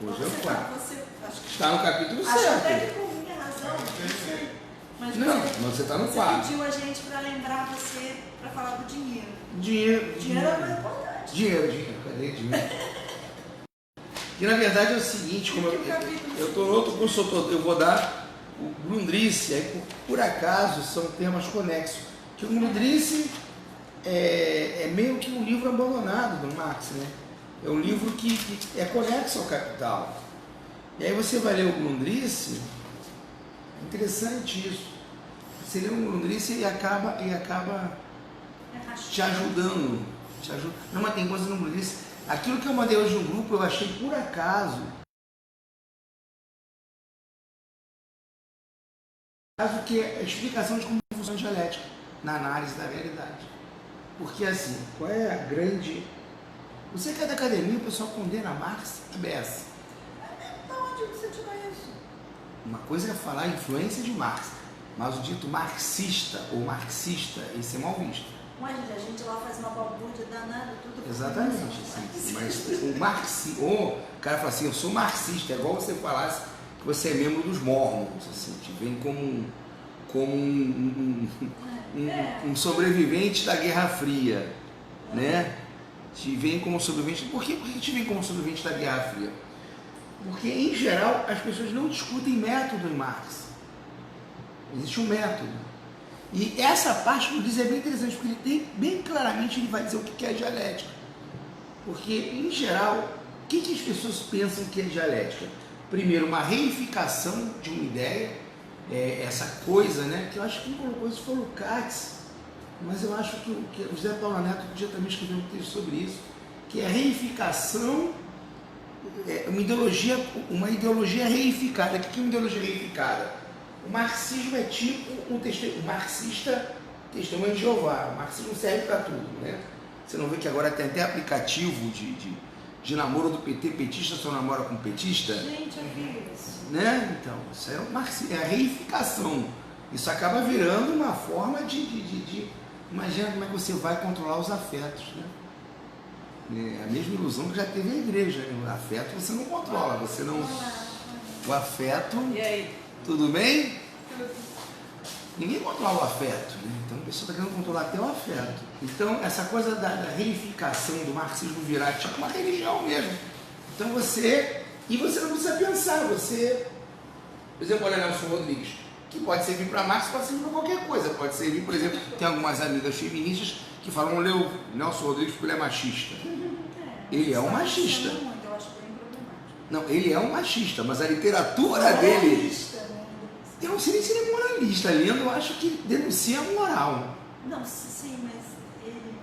Hoje é o 4. Você, Está no capítulo acho 7. até que por minha razão, não sei. Mas Não, você está no 4. Você pediu a gente para lembrar você para falar do dinheiro. Dinheiro. Dinheiro é mais importante. Dinheiro. Cadê dinheiro? E na verdade é o seguinte, como eu estou no outro curso, eu vou dar o Grundrisse, aí por acaso são temas conexos. Que o Grundrisse é meio que um livro abandonado do Marx, né? É um livro que é conexo ao Capital. E aí você vai ler o Grundrisse, é interessante isso. Você lê o Grundrisse e acaba te ajudando. Não, mas tem coisa no Grundrisse. Aquilo que eu mandei hoje no grupo, eu achei por acaso. Que é a explicação de como funciona a dialética na análise da realidade. Porque assim, qual é a grande... Você que é da academia, o pessoal condena Marx e Bessa. Da onde você tirou isso? Uma coisa é falar a influência de Marx, mas o dito marxista ou marxista, esse é mal visto. Mas a gente lá faz uma balbúrdia danada, tudo. Exatamente, sim. Mas o cara fala assim, eu sou marxista, é igual você falasse que você é membro dos Mormons, assim, te vem como um sobrevivente da Guerra Fria, né? Te vem como sobrevivente. Por que te vem como sobrevivente da Guerra Fria? Porque, em geral, as pessoas não discutem método em Marx. Existe um método. E essa parte do Grundrisse é bem interessante, porque ele tem, bem claramente, ele vai dizer o que é dialética. Porque, em geral, o que as pessoas pensam que é dialética? Primeiro, uma reificação de uma ideia, essa coisa, né? Que eu acho que quem colocou isso foi o Katz, mas eu acho que o José Paulo Neto podia também escrever um texto sobre isso, que é a reificação, uma ideologia reificada. O que é uma ideologia reificada? O marxismo é tipo o marxista testemunho de Jeová. O marxismo serve para tudo, né? Você não vê que agora tem até aplicativo de namoro do PT, petista só namora com petista? Gente, eu vi isso. Né? Então, isso é o marxismo, é a reificação. Isso acaba virando uma forma de imagina como é que você vai controlar os afetos, né? É a mesma ilusão que já teve a igreja, né? O afeto você não controla, você não... O afeto... E aí? Tudo bem? Ninguém controla o afeto, né? Então a pessoa está querendo controlar até o afeto. Então essa coisa da reificação do marxismo virar tipo uma religião mesmo. Então você não precisa pensar, você, por exemplo, olha Nelson Rodrigues, que pode servir para Marx, pode servir para qualquer coisa, pode servir, por exemplo, tem algumas amigas feministas que falam, lê o Nelson Rodrigues porque ele é machista. Ele é um machista. Não, ele é um machista, mas a literatura dele... Eu não sei nem se ele é moralista, lendo, eu acho que denuncia a moral. Não, sim, mas ele mesmo...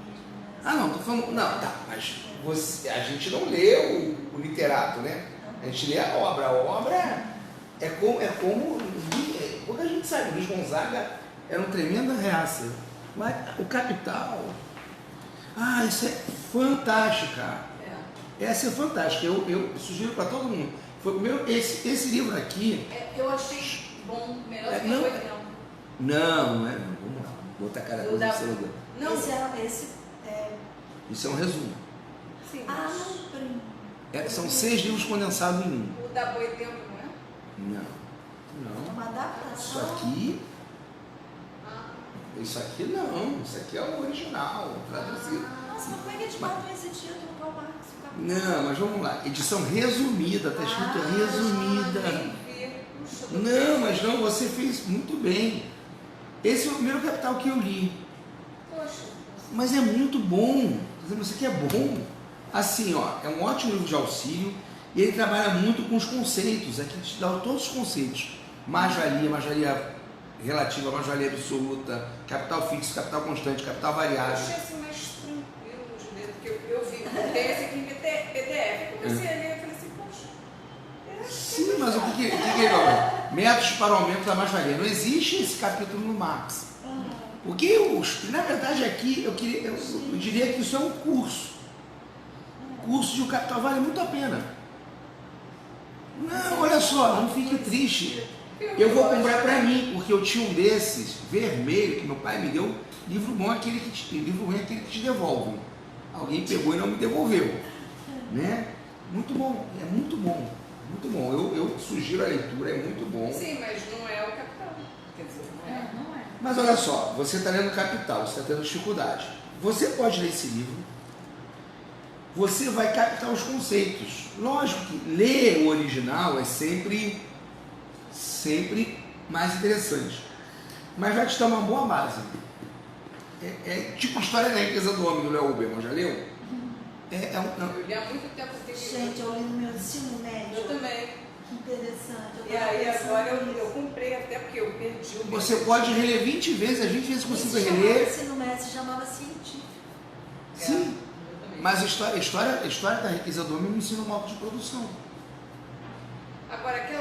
Ah, não, tô falando... Não, tá, mas a gente não lê o literato, né? A gente lê a obra. A obra é como pouca gente sabe, o Luiz Gonzaga era uma tremenda reaça. Mas o Capital... Ah, isso é fantástico, cara. Essa é fantástica, eu sugiro para todo mundo. Foi o meu, esse livro aqui... Eu achei bom, melhor que não, o Oitão. Não é. Vamos lá, vou botar cada coisa no seu lugar. Não, Isso é um resumo. Sim, não. São 6 livros condensados em um. O da Boitempo, não é? Não. Uma adaptação. Isso aqui não. Isso aqui é o original, traduzido. Nossa, mas como é que eles botam esse título para o Marx? Não, mas vamos lá. Edição resumida, está escrito resumida. Não, mas não, você fez muito bem. Esse é o primeiro Capital que eu li. Poxa. Mas é muito bom. Isso aqui é bom. Assim, ó, é um ótimo livro de auxílio e ele trabalha muito com os conceitos. Aqui te dá todos os conceitos. Mais-valia relativa, mais-valia absoluta, capital fixo, capital constante, capital Eu variável. achei assim mais tranquilo de ler do que eu vi. Tem esse aqui em PDF. Comecei a ler e falei assim, poxa. Sim, mas o que ele fala? Métodos para o aumento da mais-valia. Não existe esse capítulo no Marx. Porque, na verdade, aqui eu diria que isso é um curso. Curso de o capital vale muito a pena. Não, olha só, não fique triste. Eu vou comprar para mim, porque eu tinha um desses, vermelho, que meu pai me deu. Livro bom é aquele livro ruim é aquele que te devolve. Alguém pegou e não me devolveu. Né? Muito bom, é muito bom. Muito bom. Eu sugiro a leitura, é muito bom. Sim, mas não é o Capital. Quer dizer, não é. Não é. Mas olha só, você está lendo Capital, você está tendo dificuldade. Você pode ler esse livro, você vai captar os conceitos. Lógico que ler o original é sempre mais interessante, mas vai te dar uma boa base. É tipo a História da Riqueza do Homem, do Léo Huberman, já leu? Eu li há muito tempo esse livro. Gente, eu li no meu ensino médio. Eu também. Que interessante. E aí agora eu comprei até porque eu perdi o Você livro. pode reler 20 vezes, as 20 vezes que você vai Esse reler. ensino médio se chamava científico. Sim, Eu também. mas a história da Riqueza do Homem me ensina um modo de produção. Agora, aquele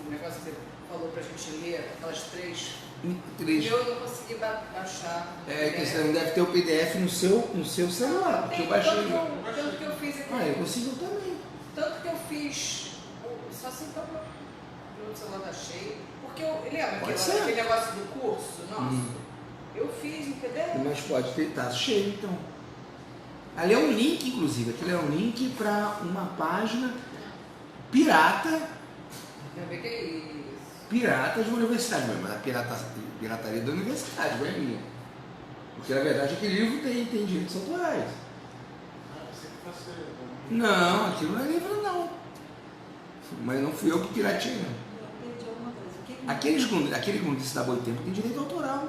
negócio que você falou pra gente ler, aquelas três, eu não consegui baixar. É que você não deve ter o PDF no seu celular, porque eu baixei. Tanto que eu fiz aqui. Eu consigo também. Tanto que eu fiz. Só assim para o celular tá cheio. Porque eu lembro Pode ser. aquele negócio do curso nosso? Eu fiz em PDF. Mas pode ter, tá cheio então. Ali é um link, inclusive, aquele é um link para uma página pirata Que é isso? de uma universidade, mas a pirataria da universidade, não é minha. Porque na verdade aquele livro tem direitos autorais. Não, aquilo não é livro não. Mas não fui eu que piratei não. Eu perdi alguma coisa. Aquele Grundice da Boitempo tem direito autoral.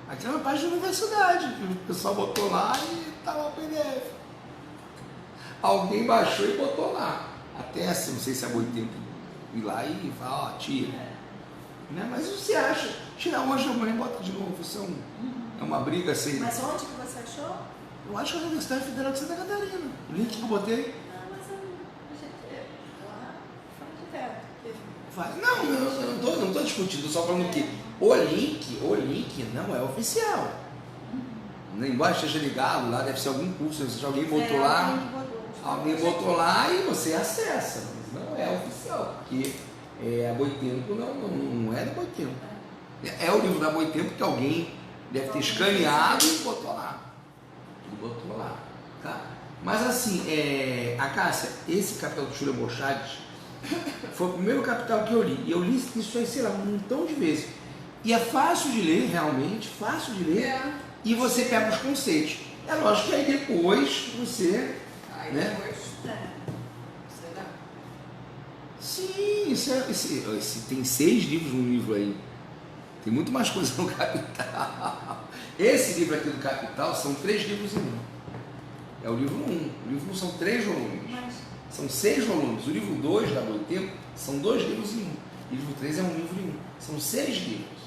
Aquilo é uma página da universidade, que o pessoal botou lá e tá lá o PDF. Alguém baixou e botou lá. Até assim, não sei se é Boitempo ir lá e falar, ó, tira. Né? Mas você acha, tirar hoje amanhã bota de novo, isso é uma briga assim. Mas onde que você achou? Eu acho que é a Universidade Federal de Santa Catarina. O link que eu botei. Mas gente, lá de perto. Não, eu não tô discutindo, só falando que o link não é oficial. Embora esteja ligado lá, deve ser algum curso, se alguém botou lá, alguém botou lá e você acessa, mas não é oficial, porque a Boitempo não é da Boitempo. É o livro da Boitempo que alguém deve ter escaneado e botou lá. Tá? Mas assim, a Cássia, esse Capital do Júlio Borchardt foi o primeiro Capital que eu li. E eu li isso aí, sei lá, um montão de vezes. E é fácil de ler, realmente, fácil de ler. E você pega os conceitos. É lógico que aí depois você. Aí né? depois. Será? Sim, tem 6 livros no livro aí. Tem muito mais coisa no Capital. Esse livro aqui do Capital são 3 livros em um. É o livro 1. O livro 1 são 3 volumes. São 6 volumes. O livro 2 da Boitempo são 2 livros em um. O livro 3 é um livro em um. São 6 livros.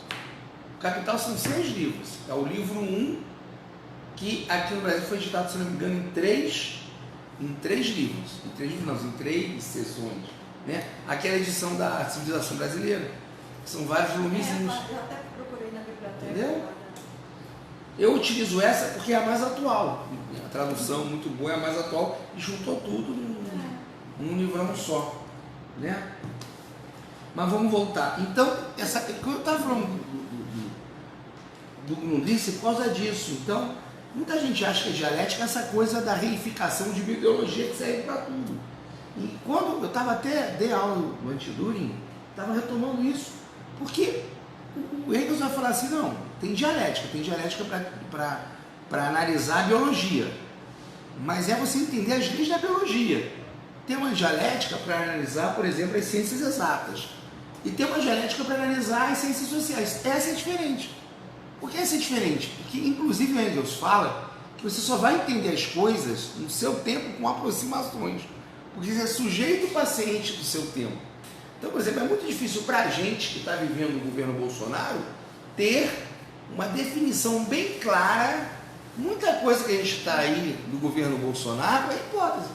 O Capital são 6 livros. É o livro 1, que aqui no Brasil foi editado, se não me engano, em 3 livros. Em 3 sessões. Né? Aqui é a edição da Civilização Brasileira. São vários volumezinhos. Eu até procurei na biblioteca. Entendeu? Eu utilizo essa porque é a mais atual. A tradução muito boa, é a mais atual e juntou tudo num livrão só. Né? Mas vamos voltar. Então, quando eu estava falando do Grundriss por causa disso. Então, muita gente acha que a dialética é essa coisa da reificação de uma ideologia que serve para tudo. E quando eu estava dei aula no Anti-Düring, estava retomando isso. Porque o Hegel vai falar assim, não, tem dialética para analisar a biologia. Mas é você entender as leis da biologia. Tem uma dialética para analisar, por exemplo, as ciências exatas. E tem uma dialética para analisar as ciências sociais. Essa é diferente. Por que essa é diferente? Porque, inclusive, o Engels fala que você só vai entender as coisas no seu tempo com aproximações. Porque você é sujeito paciente do seu tempo. Então, por exemplo, é muito difícil para a gente que está vivendo o governo Bolsonaro ter uma definição bem clara. Muita coisa que a gente está aí do governo Bolsonaro é hipótese.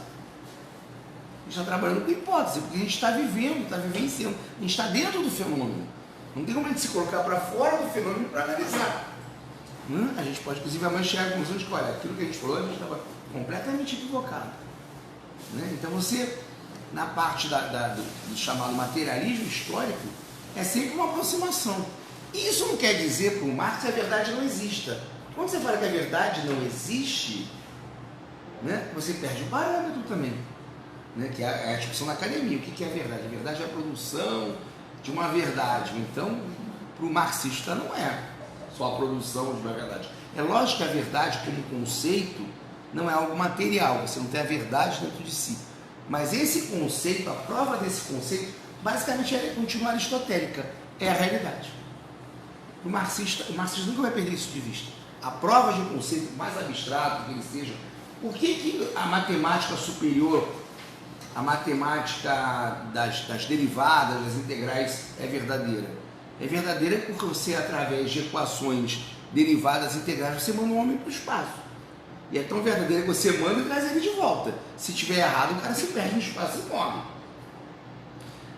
A gente está trabalhando com hipótese, porque a gente está vivendo, está vivenciando, a gente está dentro do fenômeno. Não tem como a gente se colocar para fora do fenômeno para analisar. A gente pode, inclusive, amanhã chegar à conclusão de que, olha, aquilo que a gente falou, a gente estava completamente equivocado. Então você, na parte do chamado materialismo histórico, é sempre uma aproximação. E isso não quer dizer para o Marx que a verdade não exista. Quando você fala que a verdade não existe, você perde o parâmetro também. né? Que é a discussão na academia. O que é a verdade? A verdade é a produção de uma verdade. Então, para o marxista não é só a produção de uma verdade. É lógico que a verdade como conceito não é algo material, você não tem a verdade dentro de si. Mas esse conceito, a prova desse conceito, basicamente é continuar aristotélica, é a realidade. O marxista nunca vai perder isso de vista. A prova de um conceito mais abstrato que ele seja, por que a matemática superior, a matemática das derivadas, das integrais é verdadeira? É verdadeira porque você, através de equações derivadas integrais, você manda um homem para o espaço. E é tão verdadeiro que você manda e traz ele de volta. Se tiver errado, o cara se perde no espaço e morre.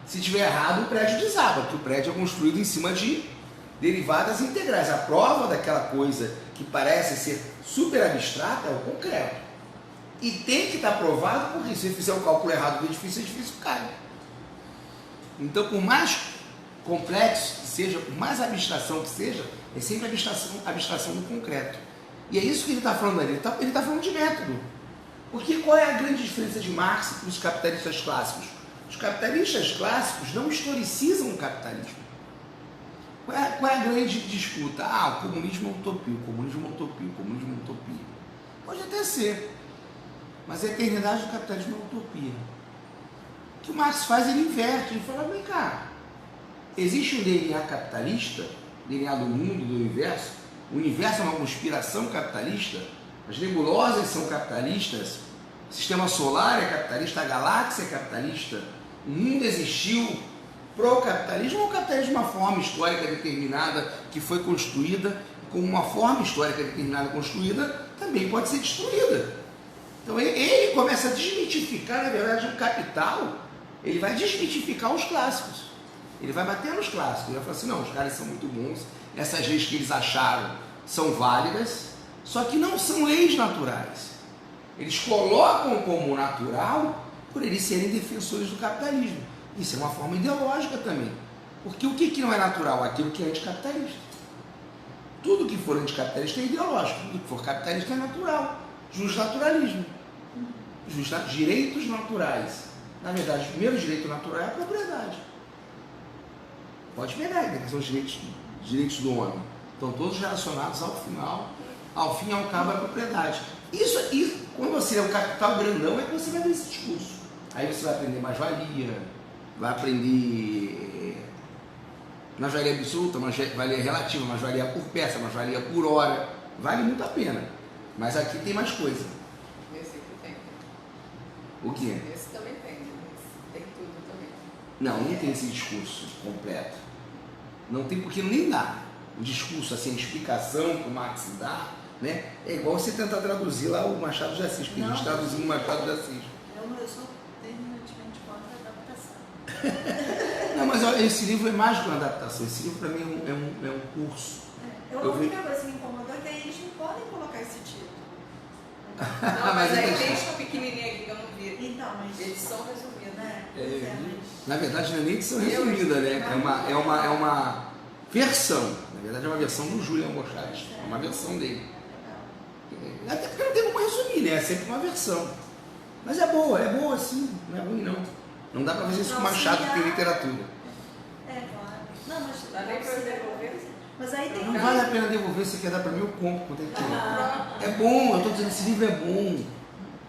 Se tiver errado, o prédio desaba, porque o prédio é construído em cima de derivadas integrais. A prova daquela coisa que parece ser super abstrata é o concreto. E tem que estar provado, porque se você fizer o cálculo errado do edifício cai. Então, por mais complexo que seja, por mais abstração que seja, é sempre abstração do concreto. E é isso que ele está falando ali, ele está falando de método. Porque qual é a grande diferença de Marx para os capitalistas clássicos? Os capitalistas clássicos não historicizam o capitalismo. Qual é a grande disputa? O comunismo é utopia, o comunismo é utopia, o comunismo é utopia. Pode até ser, mas a eternidade do capitalismo é utopia. O que o Marx faz, ele inverte, ele fala, vem cá, existe um DNA capitalista, DNA do mundo, do universo. O universo é uma conspiração capitalista, as nebulosas são capitalistas, o sistema solar é capitalista, a galáxia é capitalista, o mundo existiu pro capitalismo ou o capitalismo é uma forma histórica determinada que foi construída, como uma forma histórica determinada construída, também pode ser destruída. Então ele começa a desmitificar, na verdade, o capital, ele vai desmitificar os clássicos. Ele vai bater nos clássicos, ele vai falar assim, não, os caras são muito bons, essas leis que eles acharam são válidas, só que não são leis naturais. Eles colocam como natural por eles serem defensores do capitalismo. Isso é uma forma ideológica também. Porque o que não é natural? Aquilo que é anticapitalista. Tudo que for anticapitalista é ideológico, tudo que for capitalista é natural. Justnaturalismo. Direitos naturais. Na verdade, o primeiro direito natural é a propriedade. Pode pegar, né? Que são os direitos do homem. Estão todos relacionados ao fim e ao cabo, à propriedade. Isso, quando você é o capital grandão, é que você vai ver esse discurso. Aí você vai aprender mais-valia, vai aprender mais-valia absoluta, mais-valia relativa, mais-valia por peça, mais-valia por hora. Vale muito a pena. Mas aqui tem mais coisa. Esse aqui tem. O quê? Esse também tem. Tem tudo também. Não tem esse discurso completo. Não tem, porque nem dá. O discurso, assim, a explicação que o Marx dá, né? É igual você tentar traduzir lá o Machado de Assis, porque a gente traduzindo o Machado de Assis. Eu sou terminantemente contra a adaptação. Não, mas olha, esse livro é mais que uma adaptação. Esse livro, para mim, é um curso. A única coisa que me incomodou é que eles não podem colocar esse título. Não, mas aí tem esta pequenininha aqui que eu não vi. Então, mas... Edição resumida, né? Na verdade, não é nem edição resumida, né? É uma versão. Na verdade, é uma versão do Julian Bochart. É uma versão dele. Até porque não tem como resumir, né? É sempre uma versão. Mas é boa sim. Não é ruim, não. Não dá pra fazer isso com Machado, que tem literatura. É, claro. Não, mas... Dá nem pra eu devolver? Mas aí tem... Não vale a pena devolver, se quer dar pra mim, eu compro quanto é que tiver. É bom, eu tô dizendo, esse livro é bom.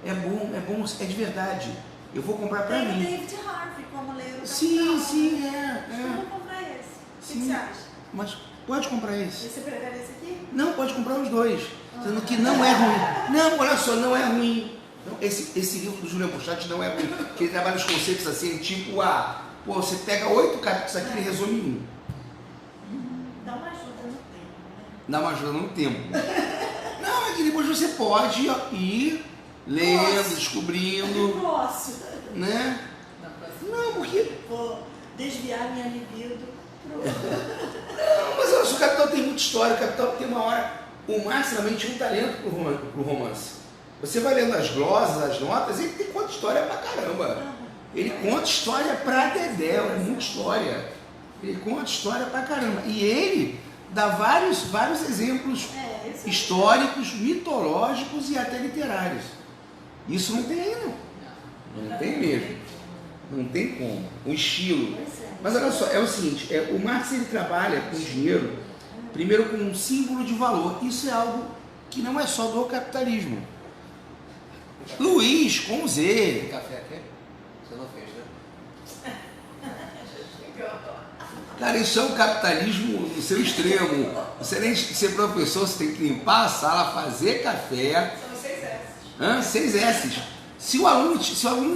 É bom, é de verdade. Eu vou comprar pra tem mim. Tem o David Harvey como ler o Sim, Eu vou comprar esse. O que você acha? Mas pode comprar esse. Você prefere esse aqui? Não, pode comprar os dois. Sendo que não é ruim. Não, olha só, não é ruim. Não, esse livro do Julian Bochart não é ruim. Porque ele trabalha os conceitos assim, tipo, você pega 8 capítulos aqui e resume em 1. Dá uma ajuda no tempo, né? Dá uma ajuda no tempo. Não, é que depois você pode ir lendo, descobrindo. Nossa! Né? Não, porque... Vou desviar minha libido pro... Não, mas olha só, o Capital tem muita história, o Capital tem uma hora... O Marx também tinha um talento pro romance. Você vai lendo as glosas, as notas, ele tem conta história pra caramba. Ele conta história pra dedéu, é muita história. Ele conta história pra caramba. E ele dá vários exemplos históricos, mitológicos e até literários. Isso não tem aí, não. Não tem mesmo. Não tem como. O estilo. Pois é. Mas olha só, é o seguinte, o Marx ele trabalha com dinheiro, primeiro com um símbolo de valor. Isso é algo que não é só do capitalismo. Luiz, com Z. Tem café aqui? Você não fez, né? Cara, isso é um capitalismo no seu extremo. Você nem ser professor, você tem que limpar a sala, fazer café. São 6 S. 6 S's. Se o aluno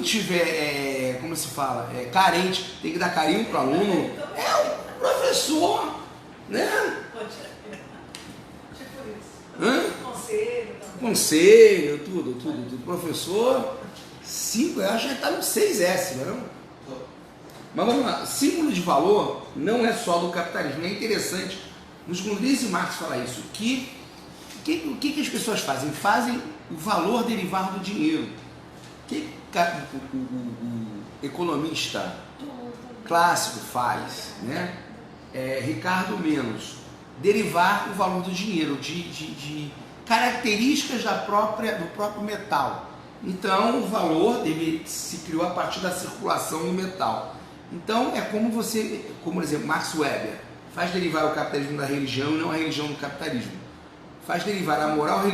tiver, como se fala, carente, tem que dar carinho para o aluno, é o professor, né? Tipo isso. Hã? Conselho também. Conselho, tudo. Professor, 5, eu acho que está no 6S, não é não? Mas vamos lá, símbolo de valor não é só do capitalismo, é interessante. Nos Grundrisse e Marx fala isso, o que as pessoas fazem? Fazem o valor derivar do dinheiro. O que o economista clássico faz, né? Ricardo Menos, derivar o valor do dinheiro, de características do próprio metal. Então, o valor se criou a partir da circulação do metal. Então, é como por exemplo, Max Weber, faz derivar o capitalismo da religião e não a religião do capitalismo. Faz derivar a moral do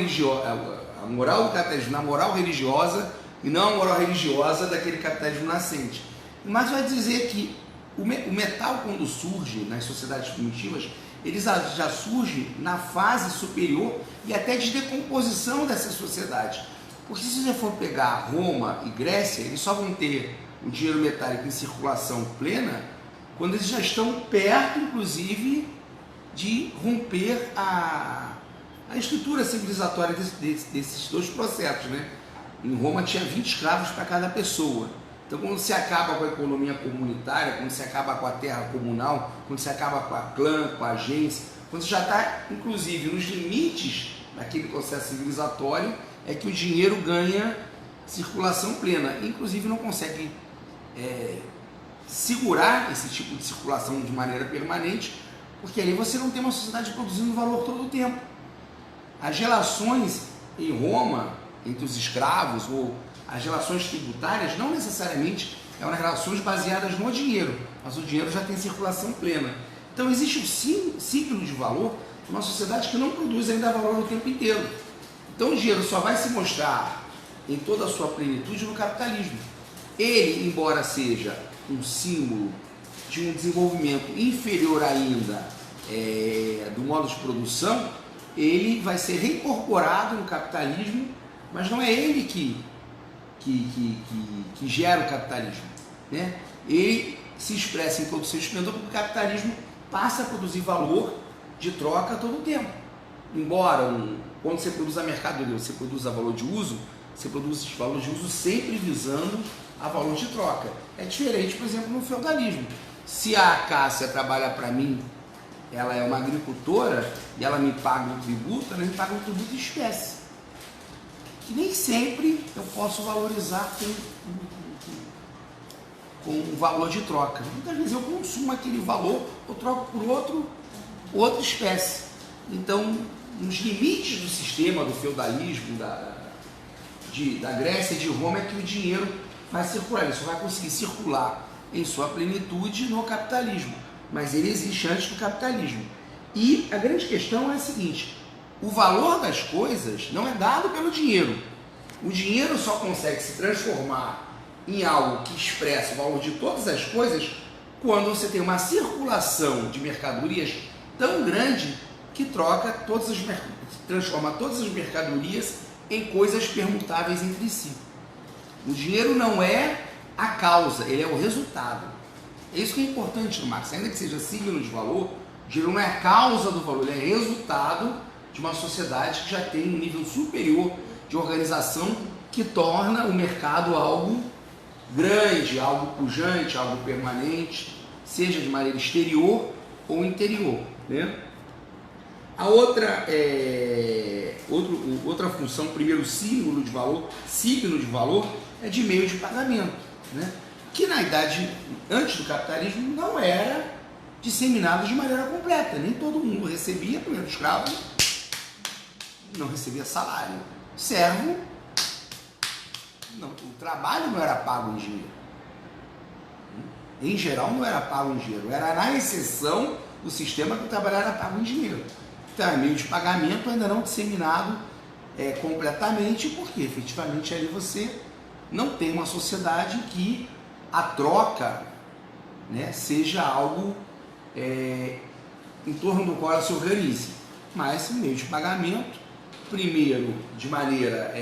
capitalismo na moral religiosa e não a moral religiosa daquele capitalismo nascente. Mas vai dizer que o metal, quando surge nas sociedades primitivas, ele já surge na fase superior e até de decomposição dessa sociedade. Porque se você for pegar Roma e Grécia, eles só vão ter o dinheiro metálico em circulação plena quando eles já estão perto, inclusive, de romper a estrutura civilizatória desses dois processos, né? Em Roma tinha 20 escravos para cada pessoa. Então, quando se acaba com a economia comunitária, quando se acaba com a terra comunal, quando se acaba com a clã, com a agência, quando você já está, inclusive, nos limites daquele processo civilizatório, é que o dinheiro ganha circulação plena. Inclusive, não consegue segurar esse tipo de circulação de maneira permanente, porque ali você não tem uma sociedade produzindo valor todo o tempo. As relações em Roma, entre os escravos, ou as relações tributárias, não necessariamente eram relações baseadas no dinheiro, mas o dinheiro já tem circulação plena. Então existe um ciclo de valor numa sociedade que não produz ainda valor o tempo inteiro. Então o dinheiro só vai se mostrar em toda a sua plenitude no capitalismo. Ele, embora seja um símbolo de um desenvolvimento inferior ainda do modo de produção, ele vai ser reincorporado no capitalismo, mas não é ele que gera o capitalismo, né? Ele se expressa em todo o seu esplendor porque o capitalismo passa a produzir valor de troca todo o tempo. Embora quando você produz a mercadoria, você produz a valor de uso, você produz esse valor de uso sempre visando a valor de troca. É diferente, por exemplo, no feudalismo. Se a Cássia trabalha para mim, ela é uma agricultora e ela me paga um tributo, ela me paga um tributo em espécie. Que nem sempre eu posso valorizar com o valor de troca. Muitas vezes eu consumo aquele valor, eu troco por outra espécie. Então, nos limites do sistema do feudalismo, da Grécia e de Roma, é que o dinheiro vai circular. Ele só vai conseguir circular em sua plenitude no capitalismo. Mas ele existe antes do capitalismo. E a grande questão é a seguinte: o valor das coisas não é dado pelo dinheiro. O dinheiro só consegue se transformar em algo que expressa o valor de todas as coisas quando você tem uma circulação de mercadorias tão grande que transforma todas as mercadorias em coisas permutáveis entre si. O dinheiro não é a causa, ele é o resultado. É isso que é importante no Marx. Ainda que seja signo de valor, o dinheiro não é a causa do valor, ele é resultado de uma sociedade que já tem um nível superior de organização que torna o mercado algo grande, algo pujante, algo permanente, seja de maneira exterior ou interior, né? A outra função, primeiro signo de valor, é de meio de pagamento, né? Que na idade antes do capitalismo não era disseminado de maneira completa, nem todo mundo recebia, primeiro escravo não recebia salário, servo Não, o trabalho não era pago em dinheiro. Em geral não era pago em dinheiro. Era na exceção do sistema que o trabalho era pago em dinheiro. Então é meio de pagamento ainda não disseminado completamente, porque efetivamente ali você não tem uma sociedade que a troca, né, seja algo em torno do qual ela se organize. Mas meio de pagamento, primeiro de maneira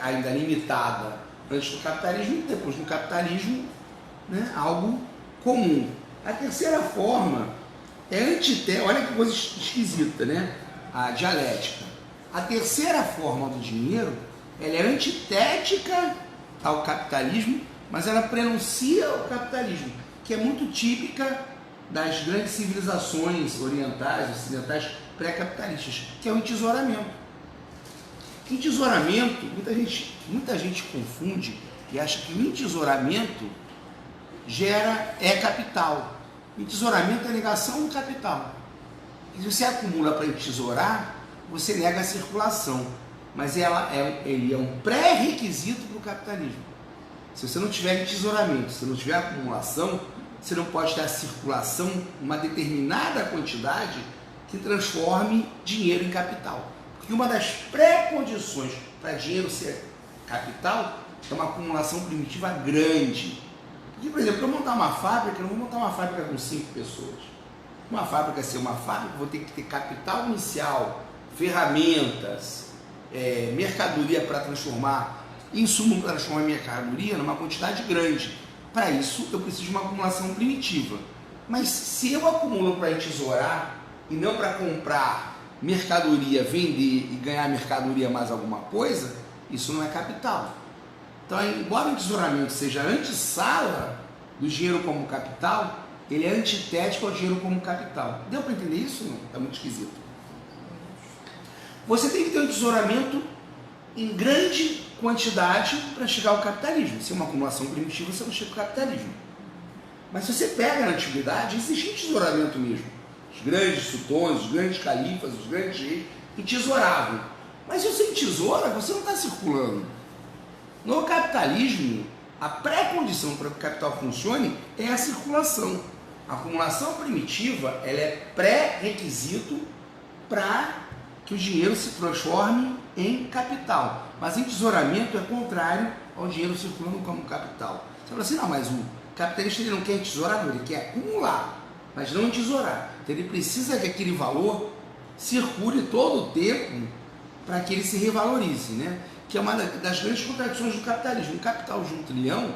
ainda limitada antes do capitalismo, depois do capitalismo, né, algo comum. A terceira forma é antitética, olha que coisa esquisita, né? A dialética. A terceira forma do dinheiro, ela é antitética ao capitalismo, mas ela prenuncia o capitalismo, que é muito típica das grandes civilizações orientais, ocidentais, pré-capitalistas, que é o entesouramento. Entesouramento, muita gente confunde e acha que o entesouramento é capital. O entesouramento é a negação do capital. E se você acumula para entesourar, você nega a circulação. Mas ele é um pré-requisito para o capitalismo. Se você não tiver entesouramento, se não tiver acumulação, você não pode ter a circulação, uma determinada quantidade que transforme dinheiro em capital. Porque uma das pré-condições para dinheiro ser capital é uma acumulação primitiva grande. Porque, por exemplo, para eu montar uma fábrica, eu não vou montar uma fábrica com 5 pessoas. Uma fábrica ser uma fábrica, eu vou ter que ter capital inicial, ferramentas, mercadoria para transformar, insumo para transformar mercadoria numa quantidade grande. Para isso, eu preciso de uma acumulação primitiva. Mas se eu acumulo para entesourar e não para comprar mercadoria, vender e ganhar mercadoria mais alguma coisa, isso não é capital. Então, embora o entesouramento seja antessala do dinheiro como capital, ele é antitético ao dinheiro como capital. Deu para entender isso? Não? Está muito esquisito. Você tem que ter um entesouramento em grande quantidade para chegar ao capitalismo. Se é uma acumulação primitiva, você não chega ao capitalismo. Mas se você pega na antiguidade, existia entesouramento mesmo. Os grandes sultões, os grandes califas, os grandes reis entesouravam. Mas se você entesoura, você não está circulando. No capitalismo, a pré-condição para que o capital funcione é a circulação. A acumulação primitiva ela é pré-requisito para que o dinheiro se transforme em capital. Mas entesouramento é contrário ao dinheiro circulando como capital. Você fala assim, não, mas o capitalista ele não quer entesourar, não, ele quer acumular, mas não entesourar. Então ele precisa que aquele valor circule todo o tempo para que ele se revalorize, né? Que é uma das grandes contradições do capitalismo. O capital de 1 trilhão,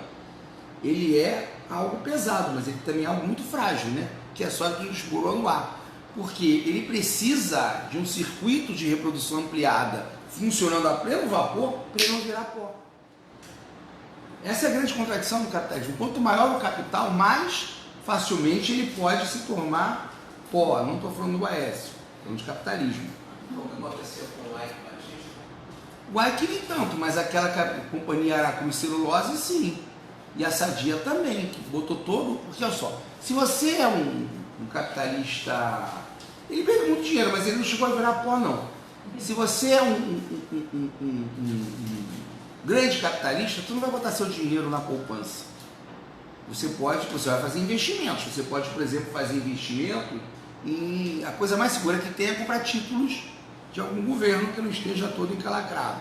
ele é algo pesado, mas ele também é algo muito frágil, né? Que é só que esborou no ar. Porque ele precisa de um circuito de reprodução ampliada funcionando a pleno vapor para ele não virar pó. Essa é a grande contradição do capitalismo. Quanto maior o capital, mais facilmente ele pode se tornar pó. Não estou falando do Aécio, estou falando de capitalismo. Como aconteceu com o Ike Batista? O Ike nem tanto, mas aquela companhia Aracruz Celulose, sim. E a Sadia também, que botou todo... Porque, olha só, se você é um capitalista... Ele perde muito dinheiro, mas ele não chegou a virar pó, não. Se você é um grande capitalista, tu não vai botar seu dinheiro na poupança. Você vai fazer investimentos. Você pode, por exemplo, fazer investimento e a coisa mais segura que tem é comprar títulos de algum governo que não esteja todo encalacrado.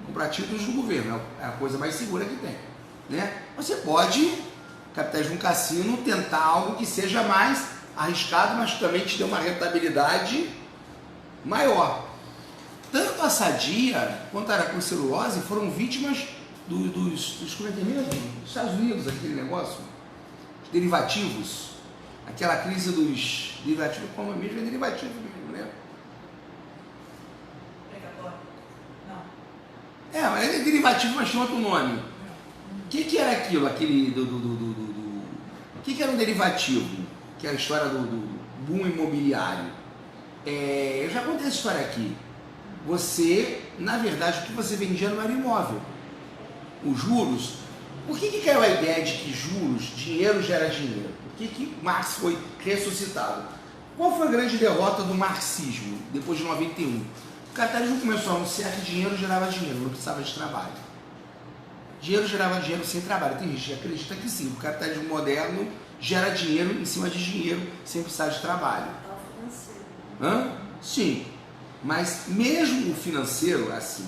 Comprar títulos do governo é a coisa mais segura que tem, né? Você pode, capitalismo cassino, tentar algo que seja mais arriscado, mas também te dê uma rentabilidade maior. Tanto a Sadia quanto a Aracruz Celulose foram vítimas dos como é que é mesmo? Dos Estados Unidos, aquele negócio, os derivativos, aquela crise dos derivativos, como mesmo é derivativo mesmo, né? Não. É derivativo, mas tinha outro nome. O que era aquilo? O que era um derivativo? Que é a história do boom imobiliário. Eu já contei essa história aqui. Você, na verdade, o que você vendia não era imóvel. Os juros. Por que caiu a ideia de que juros, dinheiro gera dinheiro? Por que Marx foi ressuscitado? Qual foi a grande derrota do marxismo depois de 91? O capitalismo começou a anunciar que dinheiro gerava dinheiro, não precisava de trabalho. dinheiro gerava dinheiro sem trabalho. Tem gente que acredita que sim, o capitalismo moderno gera dinheiro em cima de dinheiro sem precisar de trabalho. Hã? Sim, mas mesmo o financeiro, assim,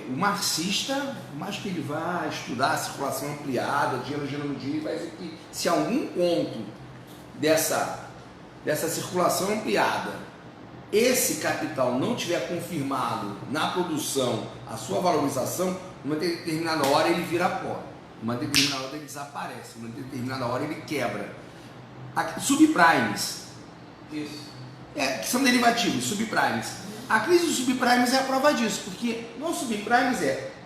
o marxista, mais que ele vá estudar a circulação ampliada, dinheiro gerando dinheiro, vai dizer que se algum ponto dessa circulação ampliada, esse capital não tiver confirmado na produção a sua valorização, numa determinada hora ele vira pó, numa determinada hora ele desaparece, numa determinada hora ele quebra. Subprimes. Isso. Que são derivativos, subprimes. A crise dos subprimes é a prova disso, porque no subprimes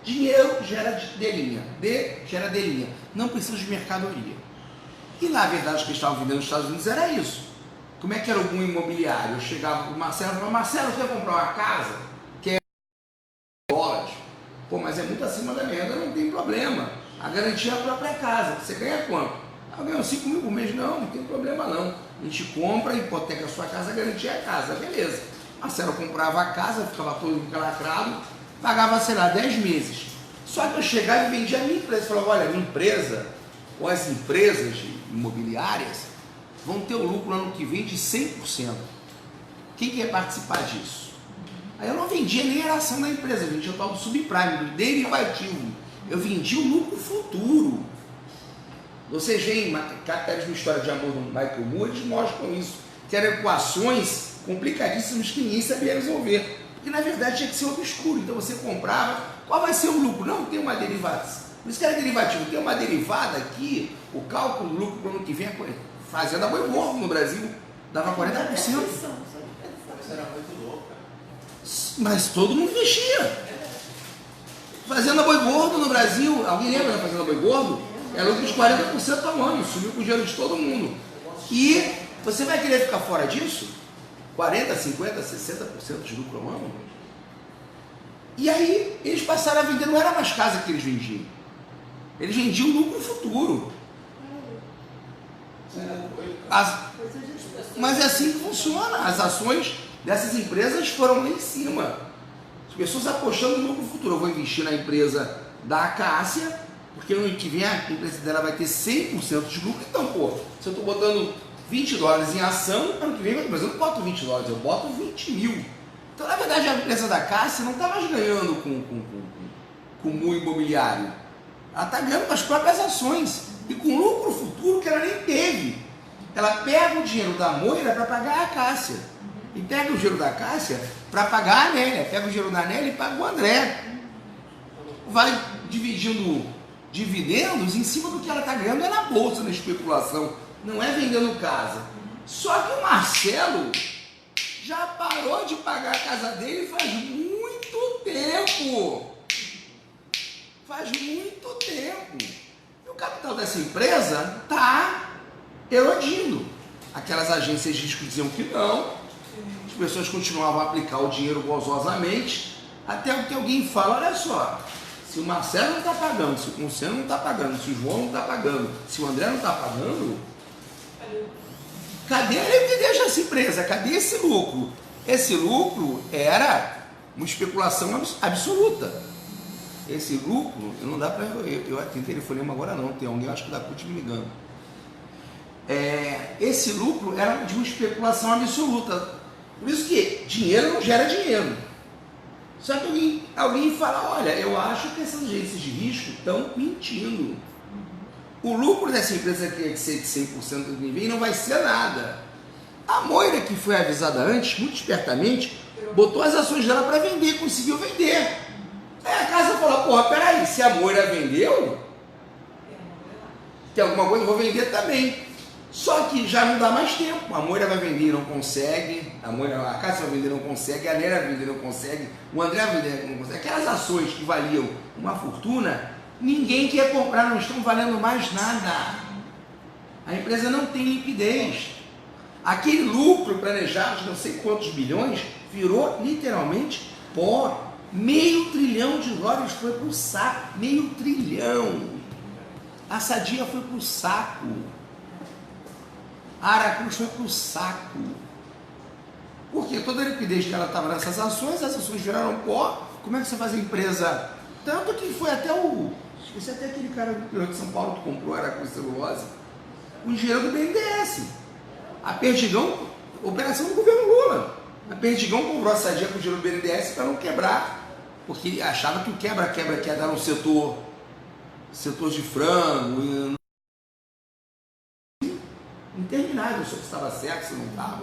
dinheiro gera D', D gera D', não precisa de mercadoria. E na verdade o que eles estavam vendendo nos Estados Unidos era isso. Como é que era o boom imobiliário? Eu chegava para o Marcelo e falava, Marcelo, quer comprar uma casa? Quer $. Pô, mas é muito acima da média, não tem problema. A garantia é a própria casa. Você ganha quanto? Eu ganho 5 mil por mês. Não tem problema não. A gente compra, hipoteca a sua casa, a garantia é a casa. Beleza. Marcelo comprava a casa, ficava todo encalacrado, pagava, sei lá, 10 meses. Só que eu chegava e vendia a minha empresa. Falava, olha, a minha empresa, ou as empresas imobiliárias, vão ter o lucro no ano que vem de 100%. Quem quer participar disso? Aí eu não vendia nem a ação da empresa, eu vendia o tal do subprime, do derivativo. Eu vendia o lucro futuro. Vocês veem Capitalismo e História de Amor do Michael Moore, eles mostram isso, que eram equações complicadíssimas que ninguém sabia resolver. Porque na verdade tinha que ser obscuro. Então você comprava, qual vai ser o lucro? Não, tem uma derivada. Por isso que era derivativo, tem uma derivada aqui, o cálculo do lucro para o ano que vem é Fazenda Boi Gordo no Brasil, dava 40%. Isso era muito louco, cara. Mas todo mundo investia. Fazenda Boi Gordo no Brasil, alguém lembra da Fazenda Boi Gordo? Era lucro de 40% ao ano, subiu com o dinheiro de todo mundo. E você vai querer ficar fora disso? 40%, 50%, 60% de lucro ao ano? E aí eles passaram a vender, não era mais casa que eles vendiam. Eles vendiam lucro futuro. Mas é assim que funciona. As ações dessas empresas foram lá em cima. As pessoas apostando no lucro futuro. Eu vou investir na empresa da Acácia, porque no ano que vem a empresa dela vai ter 100% de lucro. Então, pô, se eu estou botando $20 em ação, ano que vem, mas eu não boto $20, eu boto 20 mil. Então, na verdade, a empresa da Acácia não está mais ganhando com o imobiliário. Ela está ganhando com as próprias ações e com lucro futuro que ela nem teve. Ela pega o dinheiro da Moira para pagar a Acácia e pega o dinheiro da Acácia para pagar a Anélia, pega o dinheiro da Anélia e paga o André. Vai dividindo dividendos em cima do que ela está ganhando é na bolsa, na especulação, não é vendendo casa. Só que o Marcelo já parou de pagar a casa dele faz muito tempo. Faz muito tempo. E o capital dessa empresa está erodindo. Aquelas agências de risco diziam que não. As pessoas continuavam a aplicar o dinheiro gozosamente, até que alguém fala, olha só, se o Marcelo não está pagando, se o Luciano não está pagando, se o João não está pagando, se o André não está pagando, cadê a liquidez dessa empresa? Cadê esse lucro? Esse lucro era uma especulação absoluta. Esse lucro, não dá para... Eu tenho telefonema agora não, tem alguém, acho que da CUT me ligando. Esse lucro era de uma especulação absoluta. Por isso que dinheiro não gera dinheiro. Só que alguém fala, olha, eu acho que essas agências de risco estão mentindo. O lucro dessa empresa que tem que ser de 100% do nível e não vai ser nada. A Moira, que foi avisada antes, muito espertamente, botou as ações dela para vender, conseguiu vender. Aí a casa falou, porra, peraí, se a Moira vendeu, tem alguma coisa, eu vou vender também. Só que já não dá mais tempo. A Moira vai vender e não consegue, a casa vai vender e não consegue, a Nélia vai vender e não consegue, o André vai vender e não consegue. Aquelas ações que valiam uma fortuna, ninguém quer comprar, não estão valendo mais nada. A empresa não tem liquidez. Aquele lucro planejado de não sei quantos bilhões virou literalmente pó. $500 bilhão foi para o saco. $500 bilhão. A Sadia foi para o saco. A Aracruz foi para o saco. Porque toda a liquidez que ela estava nessas ações, as ações viraram pó. Como é que você faz a empresa Tanto que foi até esqueci até aquele cara do interior de São Paulo que comprou Aracruz Celulose, o engenheiro do BNDES. A Perdigão, operação do governo Lula. A Perdigão comprou a Sadia com o dinheiro do BNDES para não quebrar, porque ele achava que o quebra-quebra que ia dar no setor de frango, interminável, se estava certo, se não estava.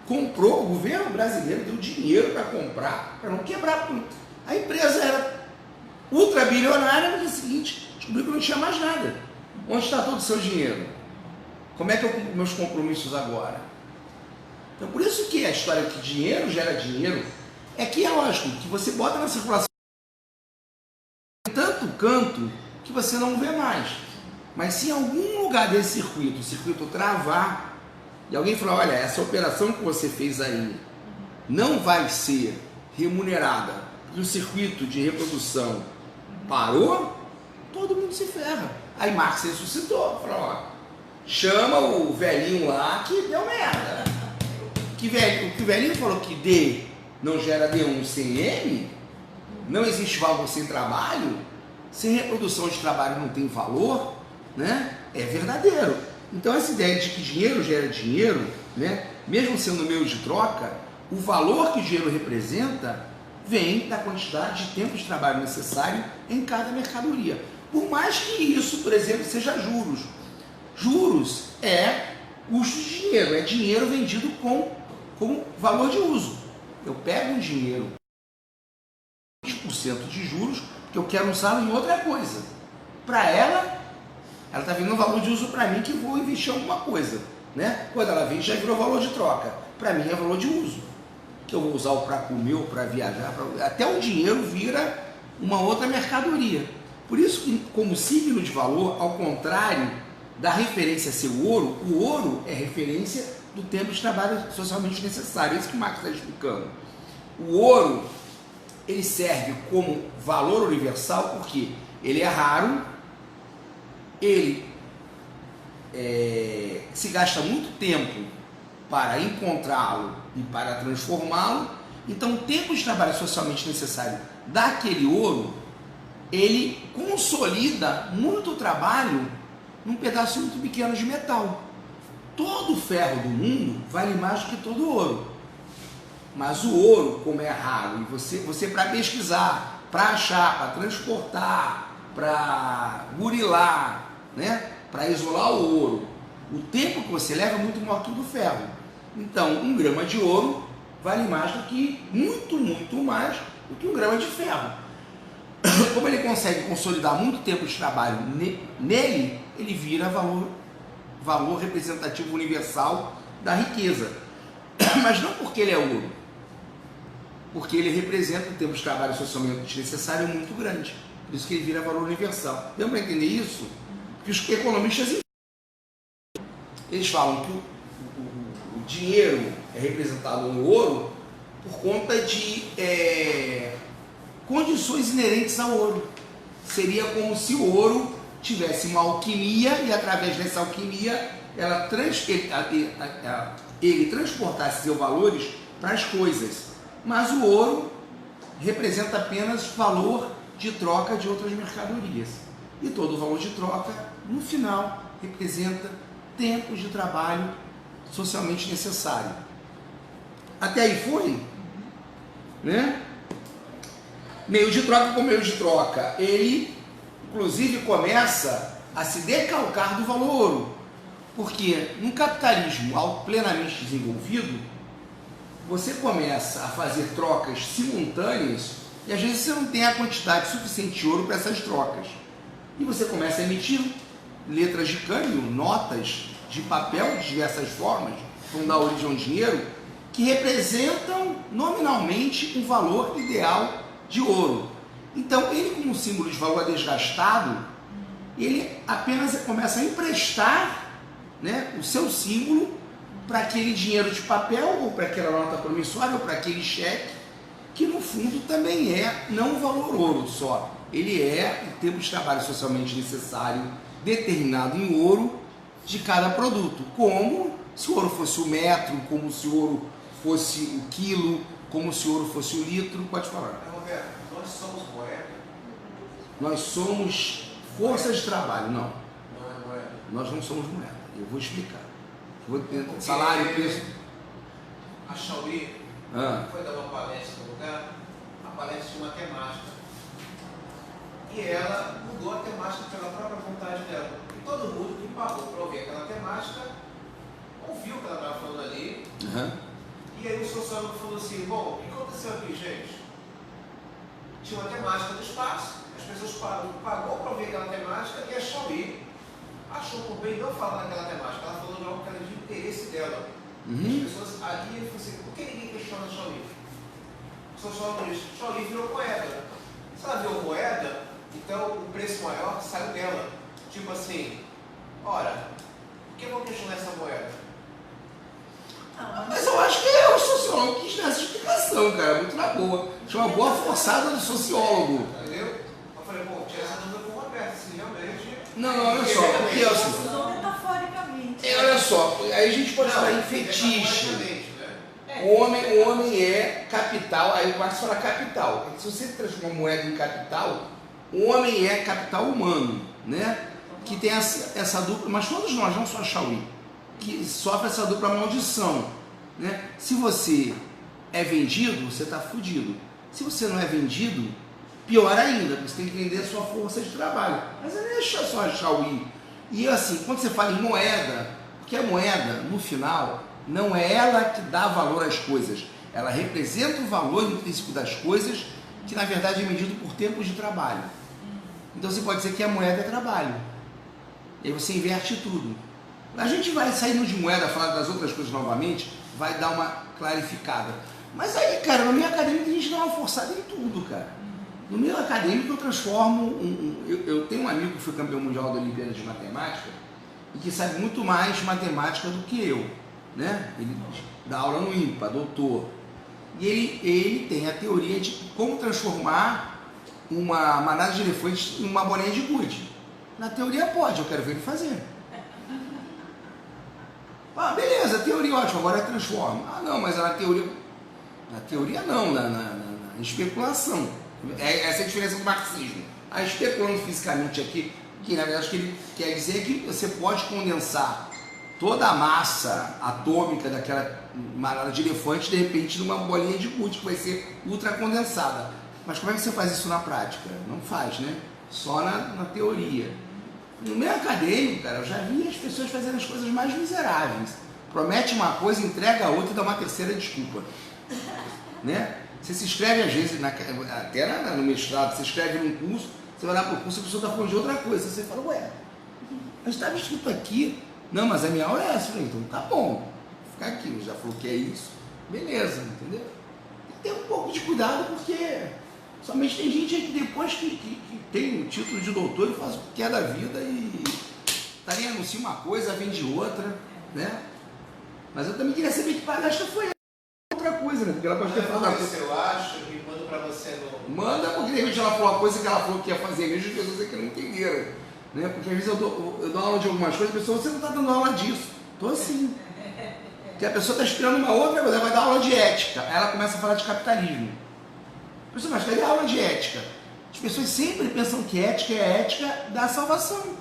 Comprou, o governo brasileiro deu dinheiro para comprar, para não quebrar. A empresa era ultra bilionária, no dia seguinte descobriu que não tinha mais nada. Onde está todo o seu dinheiro? Como é que eu cumpro meus compromissos agora? Então, por isso que a história que dinheiro gera dinheiro, é que é lógico que você bota na circulação tanto canto que você não vê mais. Mas se em algum lugar desse circuito, o circuito travar, e alguém falar, olha, essa operação que você fez aí não vai ser remunerada, porque o circuito de reprodução parou, todo mundo se ferra. Aí Marx ressuscitou, falou, ó, chama o velhinho lá que deu merda. O que o velhinho falou que D não gera D1 sem M, não existe valor sem trabalho, sem reprodução de trabalho não tem valor, né? É verdadeiro. Então essa ideia de que dinheiro gera dinheiro, né? Mesmo sendo meio de troca, o valor que o dinheiro representa vem da quantidade de tempo de trabalho necessário em cada mercadoria. Por mais que isso, por exemplo, seja juros. Juros é custo de dinheiro, é dinheiro vendido com valor de uso. Eu pego um dinheiro 20% de juros que eu quero usá-lo em outra coisa. Para ela está vindo um valor de uso para mim que vou investir em alguma coisa, né? Quando ela vem já virou valor de troca. Para mim é valor de uso, que eu vou usar para comer ou para viajar, até o dinheiro vira uma outra mercadoria. Por isso que, como signo de valor, ao contrário da referência ser o ouro é referência do tempo de trabalho socialmente necessário. É isso que o Marx está explicando. O ouro, ele serve como valor universal porque ele é raro, ele se gasta muito tempo para encontrá-lo e para transformá-lo. Então o tempo de trabalho socialmente necessário daquele ouro, ele consolida muito trabalho num pedaço muito pequeno de metal. Todo ferro do mundo vale mais do que todo ouro. Mas o ouro, como é raro, e você para pesquisar, para achar, para transportar, para burilar, né? Para isolar o ouro, o tempo que você leva é muito maior que o do ferro. Então, 1 grama de ouro vale mais do que, muito mais do que 1 grama de ferro. Como ele consegue consolidar muito tempo de trabalho nele, ele vira valor representativo universal da riqueza. Mas não porque ele é ouro, porque ele representa um tempo de trabalho socialmente necessário muito grande. Por isso que ele vira valor universal. Deu para entender isso? Porque os economistas eles falam que o dinheiro é representado no ouro por conta de condições inerentes ao ouro. Seria como se o ouro tivesse uma alquimia e através dessa alquimia ele transportasse seus valores para as coisas. Mas o ouro representa apenas valor de troca de outras mercadorias. E todo o valor de troca, no final, representa tempo de trabalho socialmente necessário. Até aí foi, né? Meio de troca com meio de troca, ele inclusive começa a se decalcar do valor ouro, porque no capitalismo plenamente desenvolvido, você começa a fazer trocas simultâneas e às vezes você não tem a quantidade suficiente de ouro para essas trocas. E você começa a emitir letras de câmbio, notas de papel de diversas formas, que vão dar origem ao dinheiro, que representam nominalmente um valor ideal de ouro. Então, ele como símbolo de valor desgastado, ele apenas começa a emprestar, né, o seu símbolo para aquele dinheiro de papel, ou para aquela nota promissória, ou para aquele cheque, que no fundo também é não o valor ouro só, ele é o tempo de trabalho socialmente necessário determinado em ouro de cada produto, como se o ouro fosse o metro, como se o ouro fosse o quilo, como se o ouro fosse o litro. Pode falar. Roberto, nós somos poetas. Nós somos força de trabalho, não. Não é moeda. Nós não somos moeda. Eu vou explicar. Eu vou ter Porque salário, preço. A Xiaomi foi dar uma palestra no lugar, a palestra tinha uma temática. E ela mudou a temática pela própria vontade dela. E todo mundo que pagou para ouvir aquela temática ouviu o que ela estava falando ali. E aí o sociólogo falou assim, bom, o que aconteceu aqui, gente? Tinha uma temática do espaço, as pessoas pagou para ouvir aquela temática e a Xiaomi achou por bem não falar daquela temática, ela falou de algo que era de interesse dela. As pessoas ali falaram assim, por que ninguém questiona a Xiaomi? O sociólogo diz, Xiaomi virou moeda. Se ela virou moeda, então o preço maior saiu dela. Tipo assim, ora, por que eu vou questionar essa moeda? Mas eu acho que é o sociólogo que quis dar essa explicação, cara, muito na boa. Tinha uma boa forçada do sociólogo. Entendeu? Eu falei, pô, tira essa dúvida com o Roberto, se realmente... Não, olha só, porque assim, Usou metaforicamente. olha só, aí a gente pode falar em fetiche. O homem é capital, aí o Marx fala capital. Se você transforma moeda em capital, o homem é capital humano, né? Que tem essa dupla, mas todos nós, não só a Xiaomi, que sofre essa dupla maldição, né? Se você é vendido, você está fudido. Se você não é vendido, pior ainda, porque você tem que vender a sua força de trabalho. Mas não é só a Xiaomi. E assim, quando você fala em moeda, porque a moeda, no final, não é ela que dá valor às coisas. Ela representa o valor intrínseco das coisas, que na verdade é medido por tempos de trabalho. Então você pode dizer que a moeda é trabalho. E aí você inverte tudo. A gente vai saindo de moeda, falar das outras coisas novamente, vai dar uma clarificada. Mas aí, cara, no meio acadêmico a gente dá uma forçada em tudo, cara. No meio acadêmico eu transformo... Eu tenho um amigo que foi campeão mundial da Olimpíada de Matemática e que sabe muito mais de matemática do que eu, né? Ele dá aula no IMPA, doutor. E ele tem a teoria de como transformar uma manada de elefantes em uma bolinha de gude. Na teoria pode, eu quero ver ele fazer. Ah, beleza, teoria ótima, agora transforma. Ah, não, mas na teoria não, na especulação. Essa é a diferença do marxismo. A especulando fisicamente aqui, que na verdade o que ele quer dizer é que você pode condensar toda a massa atômica daquela manada de elefante, de repente, numa bolinha de gude que vai ser ultra condensada. Mas como é que você faz isso na prática? Não faz, né? Só na teoria. No meio acadêmico, cara, eu já vi as pessoas fazendo as coisas mais miseráveis. Promete uma coisa, entrega a outra e dá uma terceira desculpa. Né? Você se inscreve às vezes, até no mestrado, você escreve num curso, você vai lá para o curso e a pessoa está falando de outra coisa. Você fala, ué, mas estava escrito aqui. Não, mas a minha aula é essa. Eu falei, então tá bom, vou ficar aqui. Já falou que é isso. Beleza, entendeu? Tem que ter um pouco de cuidado, porque somente tem gente aí que depois que tem o título de doutor e faz o que é da vida e também anuncia uma coisa, vende outra, né? Mas eu também queria saber que palestra foi outra coisa, né? Porque ela pode ter falado coisa. Eu acho que mando pra você no... Manda, porque de repente ela falou uma coisa que ela falou que ia fazer mesmo, as pessoas que não entenderam, né? Porque às vezes eu dou aula de algumas coisas, a pessoa, você não está dando aula disso. Tô assim. Porque a pessoa está esperando uma outra coisa, ela vai dar aula de ética. Aí ela começa a falar de capitalismo. A pessoa, mas cadê a aula de ética? As pessoas sempre pensam que ética é a ética da salvação.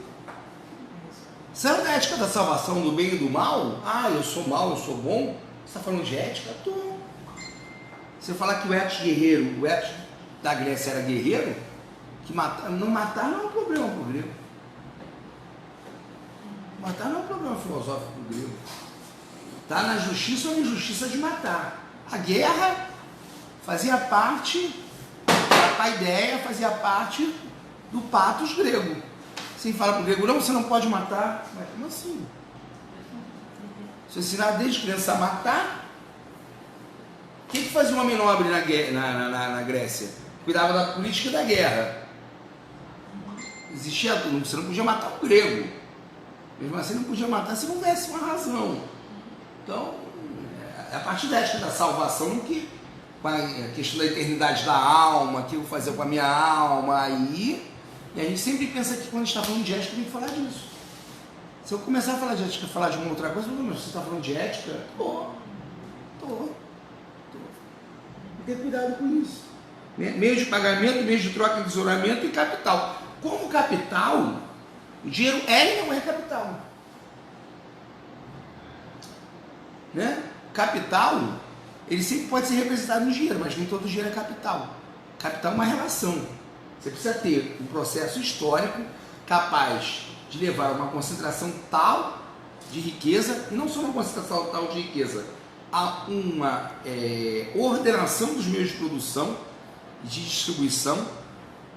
Sabe da ética da salvação, do bem e do mal? Ah, eu sou mal, eu sou bom. Você está falando de ética? Tô. Você falar que o Etos guerreiro, o Etos da Grécia era guerreiro, que não matar não é um problema para o grego. Matar não é um problema filosófico para o grego. Está na justiça ou na injustiça de matar. A guerra fazia parte, a ideia fazia parte do patos grego. Você fala para o grego, não, você não pode matar. Mas como assim? Se eu ensinar desde criança a matar, o que fazia um homem nobre na Grécia? Cuidava da política e da guerra. Existia, você não podia matar o grego. Mesmo assim, não podia matar se não desse uma razão. Então, é a partir da ética da salvação que, com a questão da eternidade da alma, o que eu vou fazer com a minha alma, aí, e a gente sempre pensa que quando a gente está falando de ética, tem que falar disso. Se eu começar a falar de ética, falar de uma outra coisa, mas você está falando de ética? Tô. Tem que ter cuidado com isso. né? Meio de pagamento, meio de troca de tesouramento e capital. Como capital, o dinheiro é e não é capital. Né? Capital, ele sempre pode ser representado no dinheiro, mas nem todo dinheiro é capital. Capital é uma relação. Você precisa ter um processo histórico capaz de levar a uma concentração tal de riqueza, e não só uma concentração tal de riqueza, a uma ordenação dos meios de produção e de distribuição,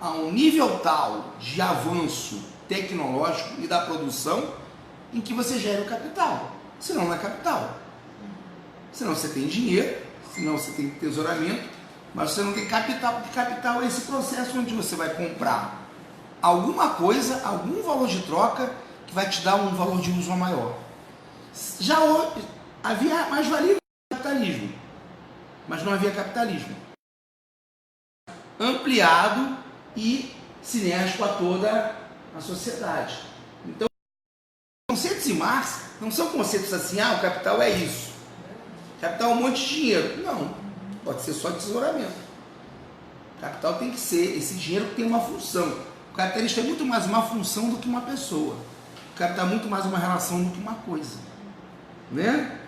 a um nível tal de avanço tecnológico e da produção em que você gera o capital. Senão não é capital. Senão você tem dinheiro, senão você tem tesouramento, mas você não tem capital, porque capital é esse processo onde você vai comprar alguma coisa, algum valor de troca que vai te dar um valor de uso maior. Já havia mais-valia no capitalismo, mas não havia capitalismo ampliado e sinérgico a toda a sociedade. Então, os conceitos de Marx não são conceitos assim, o capital é isso, capital é um monte de dinheiro. Não, pode ser só tesouramento. Capital tem que ser esse dinheiro que tem uma função. O capitalista é muito mais uma função do que uma pessoa. O capital é muito mais uma relação do que uma coisa. Né?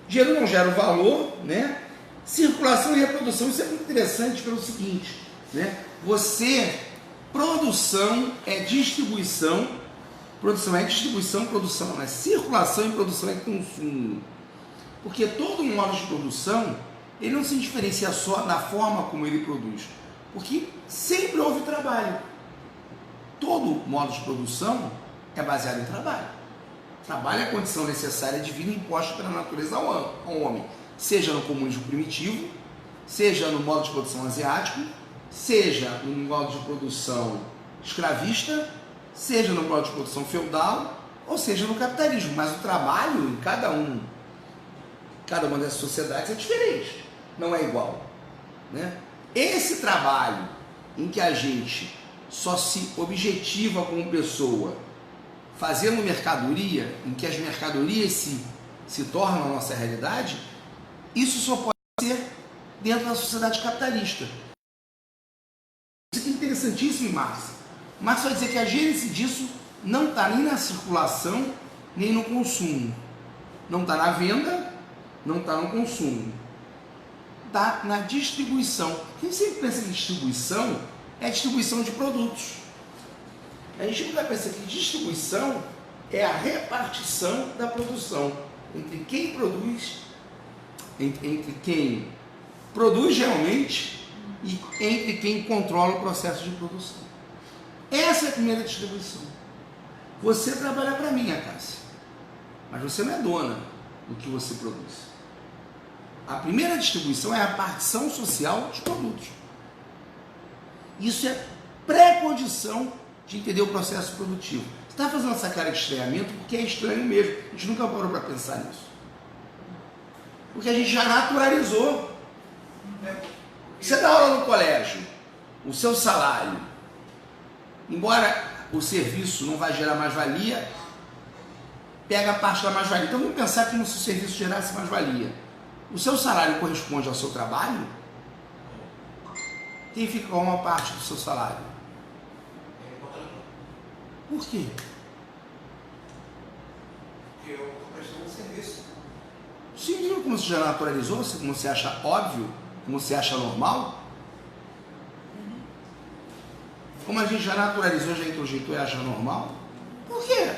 Dinheiro não gera o valor, né? Circulação e reprodução, isso é muito interessante pelo seguinte, né? Produção é distribuição, produção não é circulação e produção é consumo. Porque todo modo de produção, ele não se diferencia só na forma como ele produz, porque sempre houve trabalho. Todo modo de produção é baseado em trabalho. Trabalho é a condição necessária de vida imposta pela natureza ao homem, seja no comunismo primitivo, seja no modo de produção asiático, seja no modo de produção escravista, seja no modo de produção feudal, ou seja no capitalismo. Mas o trabalho em cada uma dessas sociedades é diferente, não é igual. Né? Esse trabalho em que a gente só se objetiva como pessoa fazendo mercadoria, em que as mercadorias se tornam a nossa realidade, isso só pode ser dentro da sociedade capitalista. Isso é interessantíssimo em Marx. Marx vai dizer que a gênese disso não está nem na circulação, nem no consumo. Não está na venda, não está no consumo. Está na distribuição. Quem sempre pensa que distribuição é distribuição de produtos. A gente vai pensar que distribuição é a repartição da produção entre quem produz realmente e entre quem controla o processo de produção. Essa é a primeira distribuição. Você trabalha para mim, Cássia, mas você não é dona do que você produz. A primeira distribuição é a partição social dos produtos. Isso é pré-condição de entender o processo produtivo. Você está fazendo essa cara de estranhamento porque é estranho mesmo. A gente nunca parou para pensar nisso. Porque a gente já naturalizou. Você dá aula no colégio, o seu salário, embora o serviço não vai gerar mais-valia, pega a parte da mais-valia. Então vamos pensar que se o serviço gerasse mais-valia, o seu salário corresponde ao seu trabalho? Quem fica com uma parte do seu salário? Por quê? Porque eu estou prestando um serviço. Sim, viu como você já naturalizou, como você acha óbvio, como você acha normal? Como a gente já naturalizou, já introjetou e acha normal? Por quê?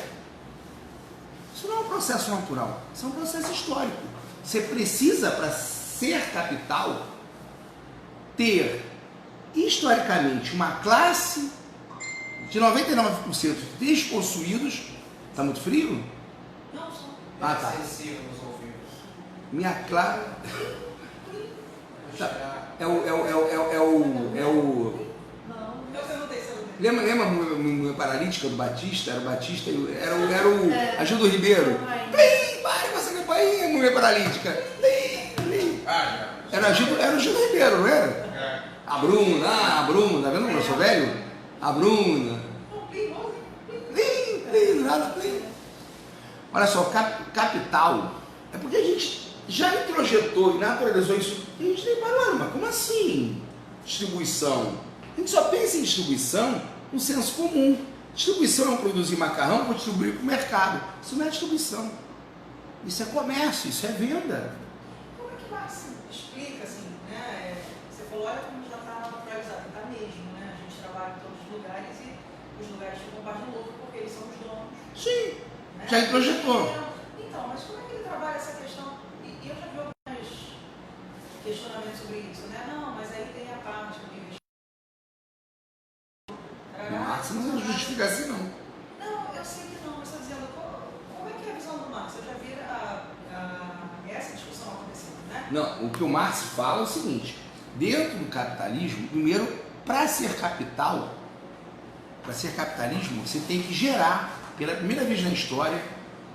Isso não é um processo natural, isso é um processo histórico. Você precisa, para ser capital, ter historicamente uma classe de 99% despossuídos. Está muito frio? Não, só. Ah, tá. Sensível nos ouvidos. Minha classe. Não, eu perguntei sobre ele. Lembra a mulher paralítica do Batista? Era o Batista, era o Agildo Ribeiro. Plim, pare com essa campainha, mulher paralítica. Plim, plim. Era o Agildo Ribeiro, não era? A Bruna, tá vendo como eu sou velho? A Bruna. Plim, nada, plim. Olha só, capital é porque a gente já introjetou e naturalizou isso. E a gente nem parou, mas como assim? distribuição. A gente só pensa em distribuição no senso comum. Distribuição é produzir macarrão, vou distribuir para o mercado. Isso não é distribuição. Isso é comércio, isso é venda. Como é que vai se explica assim, né? Você falou, olha como já está naturalizado, está mesmo, né? A gente trabalha em todos os lugares e os lugares ficam parte do lucro porque eles são os donos. Sim, Né? já introjetou. Então, mas como é que ele trabalha essa questão? E eu já vi alguns questionamentos sobre isso, né? Não, mas aí tem a parte do investimento. Marx não justifica assim, não. Não, eu sei que não, mas estou dizendo, como é que é a visão do Marx? Eu já vi essa discussão acontecendo, né? Não, o que o Marx fala é o seguinte: dentro do capitalismo, primeiro, para ser capital, para ser capitalismo, você tem que gerar, pela primeira vez na história,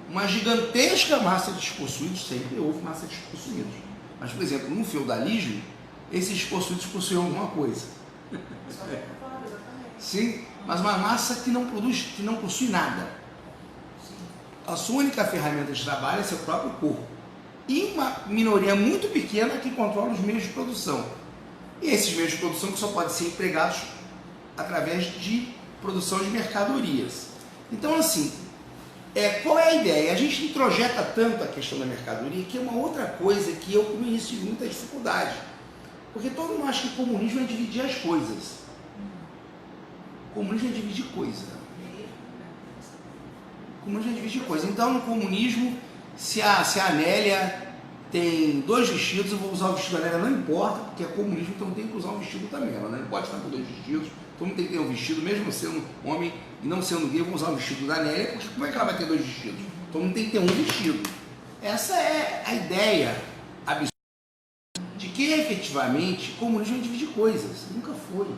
uma gigantesca massa de despossuídos. Sempre houve massa de despossuídos. Mas, por exemplo, no feudalismo, esses despossuídos possuíam alguma coisa. Exatamente. Sim, mas uma massa que não produz, que não possui nada. A sua única ferramenta de trabalho é seu próprio corpo. E uma minoria muito pequena que controla os meios de produção. E esses meios de produção que só podem ser empregados através de produção de mercadorias. Então, assim, qual é a ideia? A gente introjeta tanto a questão da mercadoria que é uma outra coisa que eu no início tive muita dificuldade. Porque todo mundo acha que comunismo é dividir as coisas. Comunismo é dividir coisa. Comunismo é dividir coisa. Então, no comunismo, se a Amélia tem 2 vestidos, eu vou usar o vestido da Amélia, não importa, porque é comunismo, então tem que usar um vestido também. Ela não pode estar com 2 vestidos, todo mundo tem que ter um vestido, mesmo sendo homem e não sendo gay, eu vou usar o vestido da Amélia, porque como é que ela vai ter 2 vestidos? Todo mundo tem que ter um vestido. Essa é a ideia absurda de que efetivamente comunismo é dividir coisas. Nunca foi.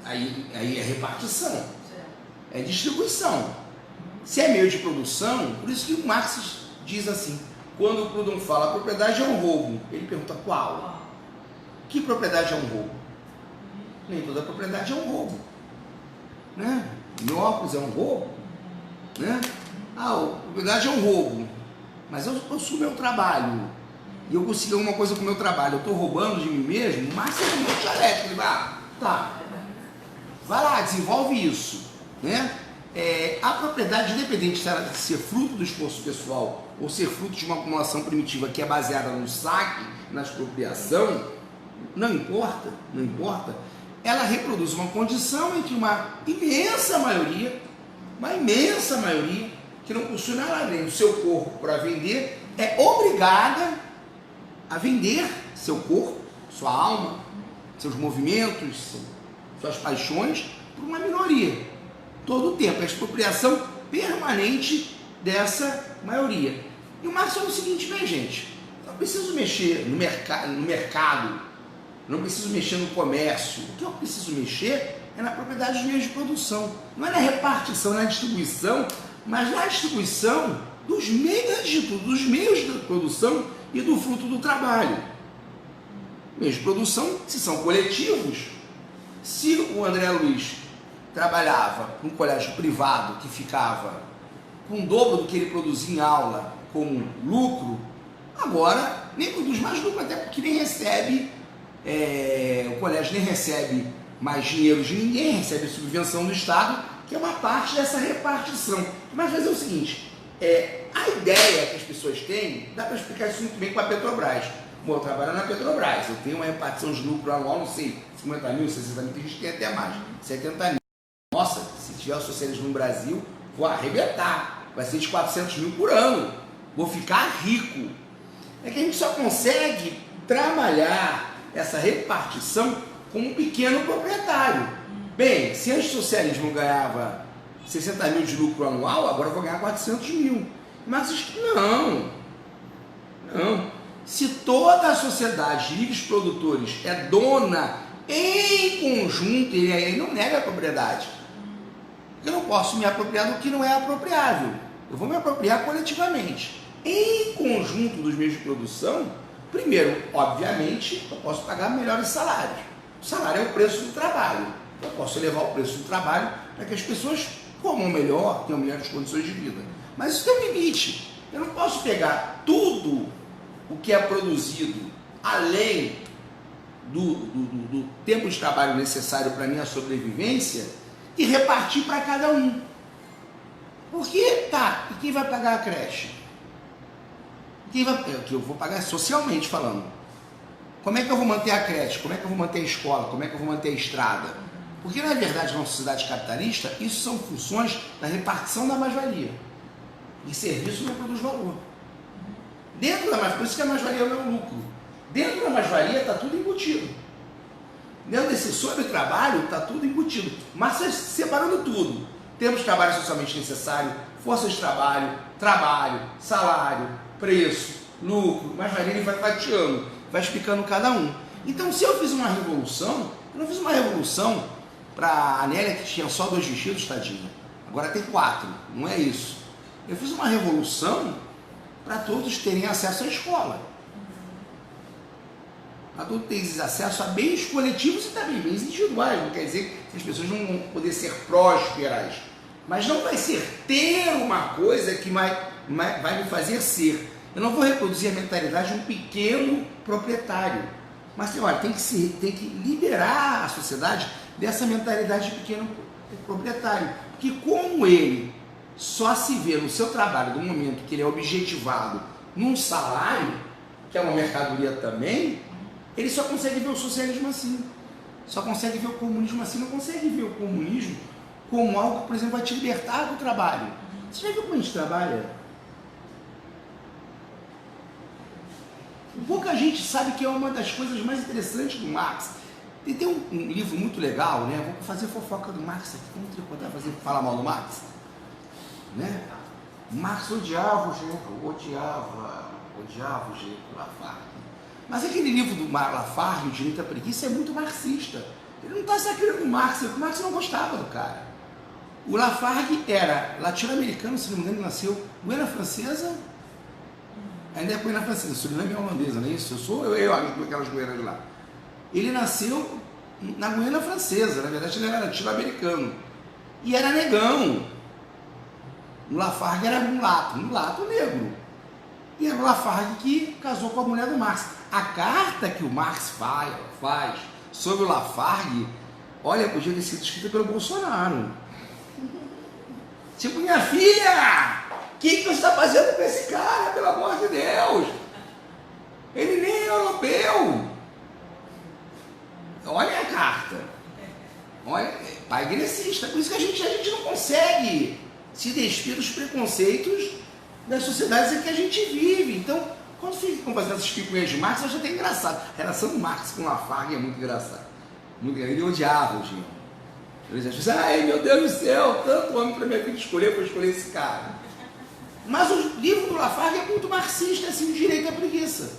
Aí é repartição, é distribuição. Se é meio de produção, por isso que o Marx diz assim, quando o Proudhon fala a propriedade é um roubo, ele pergunta qual? Que propriedade é um roubo? Nem toda propriedade é um roubo. Né? Meu óculos é um roubo? Né? A propriedade é um roubo, mas eu sou meu trabalho e eu consegui alguma coisa com o meu trabalho, eu estou roubando de mim mesmo, mas é um monte dialético. Ele vai, tá. Vai lá, desenvolve isso, né? A propriedade, independente de ser fruto do esforço pessoal ou ser fruto de uma acumulação primitiva que é baseada no saque, na expropriação, não importa, ela reproduz uma condição em que uma imensa maioria que não possui nada além do seu corpo para vender, é obrigada a vender seu corpo, sua alma, seus movimentos, suas paixões, por uma minoria. Todo o tempo, a expropriação permanente dessa maioria. E o Marx fala o seguinte, bem, gente, eu preciso mexer no mercado, não preciso mexer no comércio. O que eu preciso mexer é na propriedade dos meios de produção. Não é na repartição, na distribuição, mas na distribuição dos meios de produção e do fruto do trabalho. Meios de produção, se são coletivos, se o André Luiz trabalhava num colégio privado que ficava com o dobro do que ele produzia em aula como lucro, agora nem produz mais lucro, até porque nem recebe, o colégio nem recebe mais dinheiro de ninguém, recebe subvenção do Estado, que é uma parte dessa repartição. Mas fazer o seguinte, a ideia que as pessoas têm, dá para explicar isso muito bem com a Petrobras. Bom, eu trabalho na Petrobras, eu tenho uma repartição de lucro anual, não sei, 50 mil, 60 mil, tem gente que tem até mais, 70 mil. Nossa, se tiver o socialismo no Brasil, vou arrebentar, vai ser de 400 mil por ano, vou ficar rico. É que a gente só consegue trabalhar essa repartição como um pequeno proprietário. Bem, se antes o socialismo ganhava 60 mil de lucro anual, agora eu vou ganhar 400 mil. Mas não. Se toda a sociedade de livres produtores é dona em conjunto, ele não nega a propriedade. Eu não posso me apropriar do que não é apropriável. Eu vou me apropriar coletivamente. Em conjunto dos meios de produção, primeiro, obviamente, eu posso pagar melhores salários. O salário é o preço do trabalho. Eu posso elevar o preço do trabalho para que as pessoas comam melhor, tenham melhores condições de vida. Mas isso tem um limite. Eu não posso pegar tudo o que é produzido além do tempo de trabalho necessário para a minha sobrevivência e repartir para cada um. Porque, tá, e quem vai pagar a creche? Que eu vou pagar socialmente falando. Como é que eu vou manter a creche? Como é que eu vou manter a escola? Como é que eu vou manter a estrada? Porque, na verdade, na sociedade capitalista, isso são funções da repartição da mais-valia. E serviço não produz valor. Dentro da mais-valia, por isso que a mais-valia não é um lucro. Dentro da mais-valia está tudo embutido. Dentro desse sobre-trabalho está tudo embutido. Mas separando tudo. Temos trabalho socialmente necessário, força de trabalho, salário, preço, lucro, mais-valia, ele vai fatiando, vai explicando cada um. Então, se eu fiz uma revolução, eu não fiz uma revolução para a Anélia que tinha só 2 vestidos, tadinha. Agora tem 4, não é isso. Eu fiz uma revolução para todos terem acesso à escola. Para todos terem acesso a bens coletivos e também bens individuais. Não quer dizer que as pessoas não vão poder ser prósperas. Mas não vai ser ter uma coisa que vai me fazer ser. Eu não vou reproduzir a mentalidade de um pequeno proprietário. Mas olha, tem que liberar a sociedade dessa mentalidade de pequeno proprietário. Porque como ele só se vê no seu trabalho, do momento que ele é objetivado num salário, que é uma mercadoria também, ele só consegue ver o socialismo assim. Só consegue ver o comunismo assim, não consegue ver o comunismo como algo que, por exemplo, vai te libertar do trabalho. Você já viu como a gente trabalha? Pouca gente sabe que é uma das coisas mais interessantes do Marx. Tem um livro muito legal, né? Vamos fazer fofoca do Marx aqui, vamos tricotar, falar mal do Marx. Né? Marx odiava o jeito do Lafargue. Mas aquele livro do Lafargue, O Direito à Preguiça, é muito marxista. Ele não está sacrificando o Marx, porque o Marx não gostava do cara. O Lafargue era latino-americano, se não me engano, ele nasceu Guiana Francesa. Ainda é Guiana Francesa, Suriname é holandesa, não é isso? Eu amigo daquelas Guianas de lá. Ele nasceu na Guiana Francesa, na verdade ele era latino-americano. E era negão. O Lafargue era mulato negro. E era o Lafargue que casou com a mulher do Marx. A carta que o Marx faz sobre o Lafargue, olha, podia ter sido escrita pelo Bolsonaro. Tipo, minha filha, o que você está fazendo com esse cara, pelo amor de Deus? Ele nem é europeu. Olha a carta. Olha, pai gressista. Por isso que a gente não consegue se despir dos preconceitos das sociedades em que a gente vive. Então, quando ficam fazendo essas picuinhas de Marx, eu acho até engraçado. A relação do Marx com Lafargue é muito engraçada. Ele odiava o Gil. Ele dizia, ai meu Deus do céu, tanto homem para minha filha escolher, vou escolher esse cara. Mas o livro do Lafargue é muito marxista, assim, o direito à preguiça.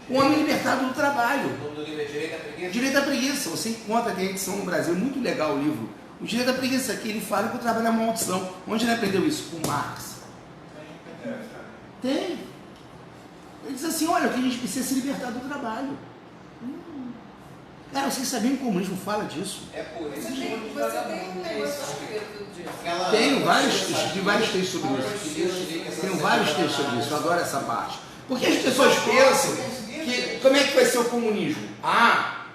O homem libertado do trabalho. O nome do livro é Direito à Preguiça? Direito à Preguiça. Você encontra, tem edição no Brasil, muito legal o livro. O Direito à Preguiça, que ele fala que o trabalho é uma maldição. Onde ele aprendeu isso? Com Marx. Tem. Ele diz assim, olha, o que a gente precisa é se libertar do trabalho. Cara, vocês sabiam que o comunismo fala disso? É por isso Você que tem um negócio escrito disso. Tenho vários textos sobre isso. Tenho vários textos sobre isso, eu adoro essa parte. Porque as pessoas pensam que, como é que vai ser o comunismo?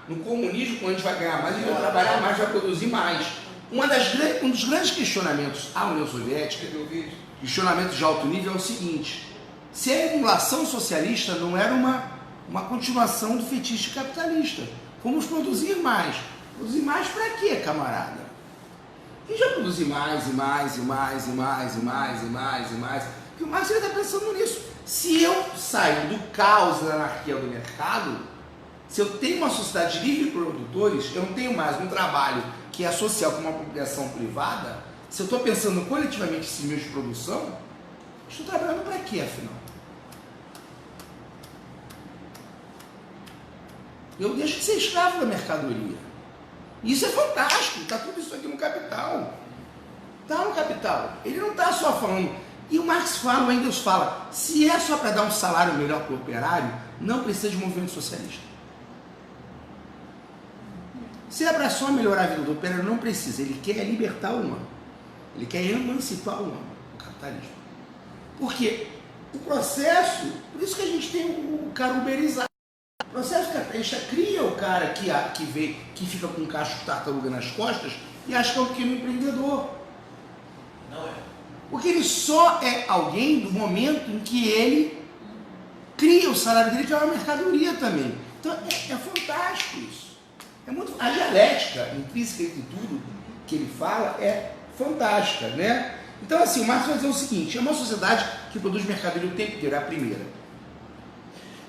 No comunismo, quando a gente vai ganhar mais, a gente vai trabalhar mais, vai produzir mais. Um dos grandes questionamentos à União Soviética, questionamento de alto nível, é o seguinte: se a emulação socialista não era uma continuação do fetiche capitalista, vamos produzir mais. Produzir mais para quê, camarada? Quem já produzir mais e mais e mais e mais e mais e mais e mais? Porque o Marx está pensando nisso. Se eu saio do caos da anarquia do mercado, se eu tenho uma sociedade livre de produtores, eu não tenho mais um trabalho que é social com uma apropriação privada. Se eu estou pensando coletivamente em esses meios de produção, estou trabalhando para quê, afinal? Eu deixo de ser escravo da mercadoria. Isso é fantástico, está tudo isso aqui no Capital. Está no Capital. Ele não está só falando. E o Marx fala, o Engels fala, se é só para dar um salário melhor para o operário, não precisa de movimento socialista. Se é para só melhorar a vida do operário, não precisa. Ele quer libertar o humano. Ele quer emancipar o humano, o capitalismo. Porque o processo, por isso que a gente tem o cara uberizado. O processo capitalista cria o cara que fica com um cacho de tartaruga nas costas e acha que é um pequeno empreendedor. Não é. Porque ele só é alguém do momento em que ele cria o salário dele, que é uma mercadoria também. Então é fantástico isso. É muito, a dialética intrínseca de tudo que ele fala é fantástica, né? Então assim, o Marx vai dizer o seguinte: é uma sociedade que produz mercadoria o tempo inteiro, é a primeira.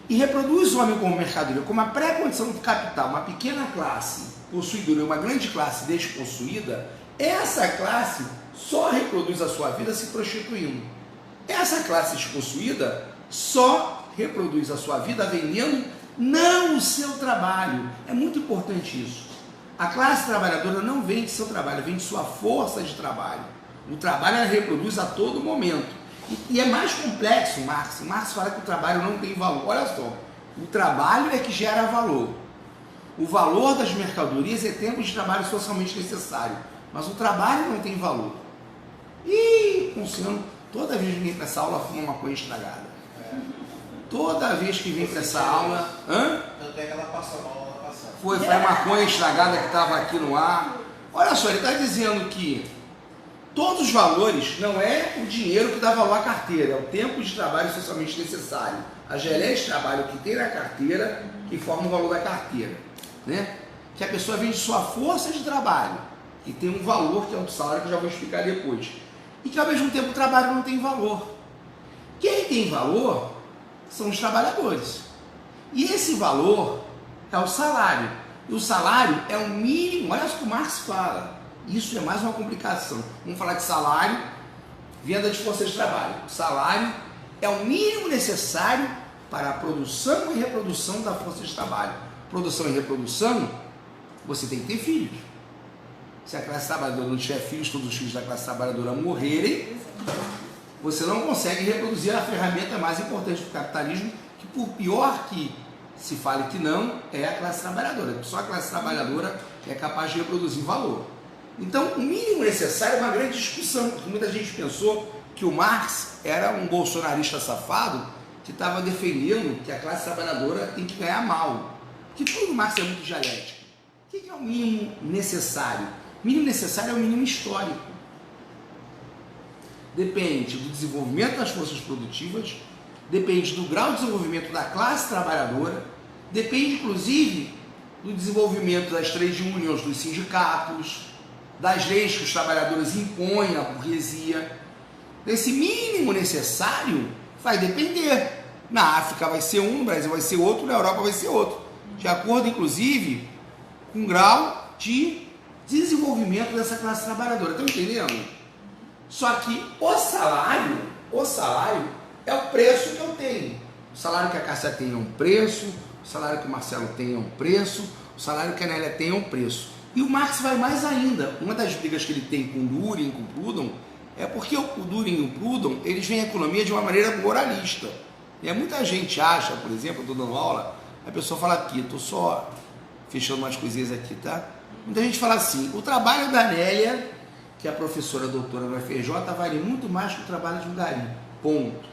E reproduz o homem como mercadoria, como a pré-condição do capital, uma pequena classe possuidora e uma grande classe despossuída, essa classe só reproduz a sua vida se prostituindo. Essa classe despossuída só reproduz a sua vida vendendo não o seu trabalho. É muito importante isso. A classe trabalhadora não vende seu trabalho, vende sua força de trabalho. O trabalho ela reproduz a todo momento. E é mais complexo, Marx. Marx fala que o trabalho não tem valor. Olha só, o trabalho é que gera valor. O valor das mercadorias é tempo de trabalho socialmente necessário. Mas o trabalho não tem valor. E funciona. Toda vez que vem para essa aula, fuma uma coisa estragada. Toda vez que vem para essa aula... Tanto é que ela passou mal na passada. Foi a maconha estragada que estava aqui no ar. Olha só, ele está dizendo que todos os valores não é o dinheiro que dá valor à carteira, é o tempo de trabalho socialmente necessário. A geleia de trabalho que tem na carteira que forma o valor da carteira. Né? Que a pessoa vende sua força de trabalho, que tem um valor que é um salário que eu já vou explicar depois. E que ao mesmo tempo o trabalho não tem valor. Quem tem valor são os trabalhadores. E esse valor é o salário. E o salário é o mínimo, olha o que o Marx fala. Isso é mais uma complicação. Vamos falar de salário, venda de força de trabalho. O salário é o mínimo necessário para a produção e reprodução da força de trabalho. Produção e reprodução, você tem que ter filhos. Se a classe trabalhadora não tiver filhos, todos os filhos da classe trabalhadora morrerem, você não consegue reproduzir a ferramenta mais importante do capitalismo, que por pior que se fale que não, é a classe trabalhadora. Só a classe trabalhadora é capaz de reproduzir valor. Então, o mínimo necessário é uma grande discussão, porque muita gente pensou que o Marx era um bolsonarista safado que estava defendendo que a classe trabalhadora tem que ganhar mal. Porque tudo no Marx é muito dialético. O que é o mínimo necessário? O mínimo necessário é o mínimo histórico. Depende do desenvolvimento das forças produtivas, depende do grau de desenvolvimento da classe trabalhadora, depende, inclusive, do desenvolvimento das trade unions, dos sindicatos, das leis que os trabalhadores impõem à burguesia. Esse mínimo necessário vai depender. Na África vai ser um, no Brasil vai ser outro, na Europa vai ser outro. De acordo, inclusive, com o grau de desenvolvimento dessa classe trabalhadora. Estão entendendo? Só que o salário é o preço que eu tenho. O salário que a Cássia tem é um preço, o salário que o Marcelo tem é um preço, o salário que a Nélia tem é um preço. E o Marx vai mais ainda. Uma das brigas que ele tem com o Düring e com o Proudhon é porque o Düring e o Proudhon, eles veem a economia de uma maneira moralista. E muita gente acha, por exemplo, eu estou dando aula, a pessoa fala aqui, estou só fechando umas coisinhas aqui, tá? Muita gente fala assim, o trabalho da Nélia, que é a professora doutora da FRJ, vale muito mais que o trabalho de um gari. Ponto.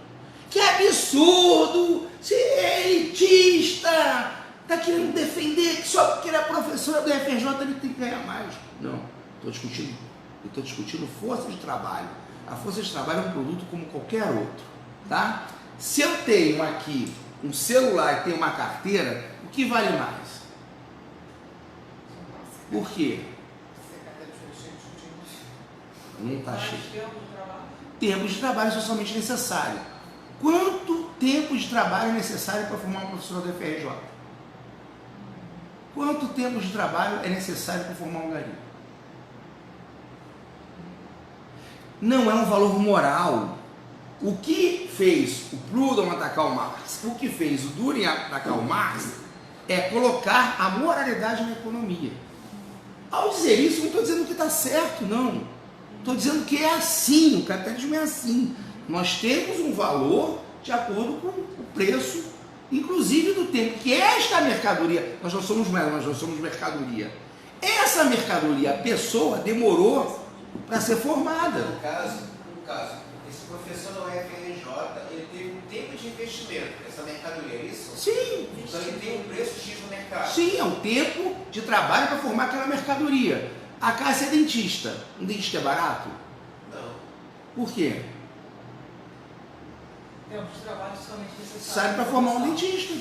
Que absurdo! Se é elitista! Está querendo defender que só porque ele é professora do FRJ ele tem que ganhar mais. Não, eu estou discutindo força de trabalho. A força de trabalho é um produto como qualquer outro, tá? Se eu tenho aqui um celular e tenho uma carteira, o que vale mais? Por quê? Não está cheio. Tempo de trabalho socialmente necessário. Quanto tempo de trabalho é necessário para formar uma professora do FRJ? Quanto tempo de trabalho é necessário para formar um gari? Não é um valor moral. O que fez o Proudhon atacar o Marx, o que fez o Düring atacar o Marx, é colocar a moralidade na economia. Ao dizer isso, não estou dizendo que está certo, não. Estou dizendo que é assim, o capitalismo é assim. Nós temos um valor de acordo com o preço, inclusive do tempo, que esta mercadoria, nós não somos moeda, nós não somos mercadoria. Essa mercadoria, a pessoa demorou para ser formada. No caso, esse professor da UFRJ, ele tem um tempo de investimento nessa mercadoria, é isso? Sim. Então ele tem um preço X no mercado. Sim, é o tempo de trabalho para formar aquela mercadoria. A Cássia é dentista. Um dentista é barato? Não. Por quê? Tempo de trabalho somente necessário. Sai para formar um dentista.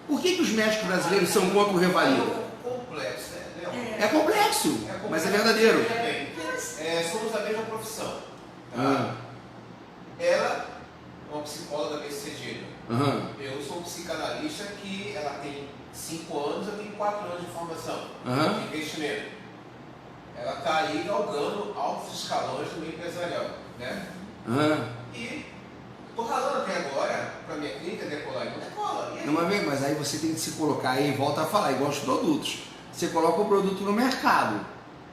Por que os médicos brasileiros são contra o revalida? É complexo, né, Leão? É complexo, mas é verdadeiro. Veja bem, somos da mesma profissão. Tá? Ah. Ela é uma psicóloga bem-sucedida. Aham. Eu sou um psicanalista que ela tem 5 anos, eu tenho 4 anos de formação, Aham. de investimento. Ela está aí galgando altos escalões do meio empresarial, né? Aham. E estou ralando até agora para minha clínica decolar e não decola. E aí? Não, mas aí você tem que se colocar aí, volta a falar, igual os produtos. Você coloca o produto no mercado.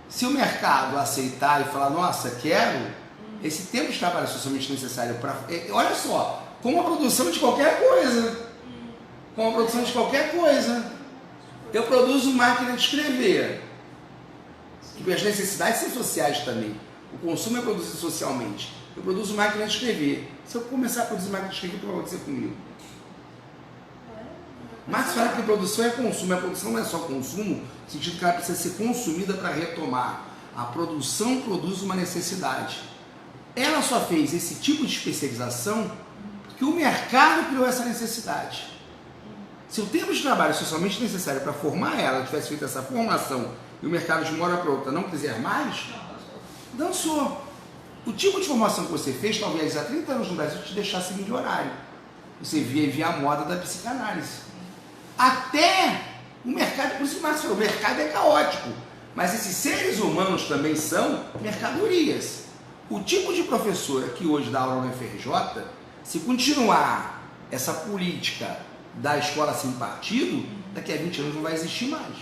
Se o mercado aceitar e falar, nossa, quero, esse tempo de trabalho socialmente necessário para... Olha só, como a produção de qualquer coisa. Com a produção de qualquer coisa. Eu produzo máquina de escrever. E as necessidades são sociais também. O consumo é produzido socialmente. Eu produzo máquina de escrever. Se eu começar a produzir máquina de escrever, o que vai acontecer comigo? Marx fala que produção é consumo. A produção não é só consumo, no sentido que ela precisa ser consumida para retomar. A produção produz uma necessidade. Ela só fez esse tipo de especialização porque o mercado criou essa necessidade. Se o tempo de trabalho socialmente necessário para formar ela tivesse feito essa formação e o mercado de uma hora para outra não quiser mais, dançou. O tipo de formação que você fez, talvez há 30 anos no Brasil, te deixasse milionário. Você via a moda da psicanálise. Até o mercado, por isso que o Marx falou, o mercado é caótico, mas esses seres humanos também são mercadorias. O tipo de professora que hoje dá aula no FRJ, se continuar essa política da escola sem partido, daqui a 20 anos não vai existir mais.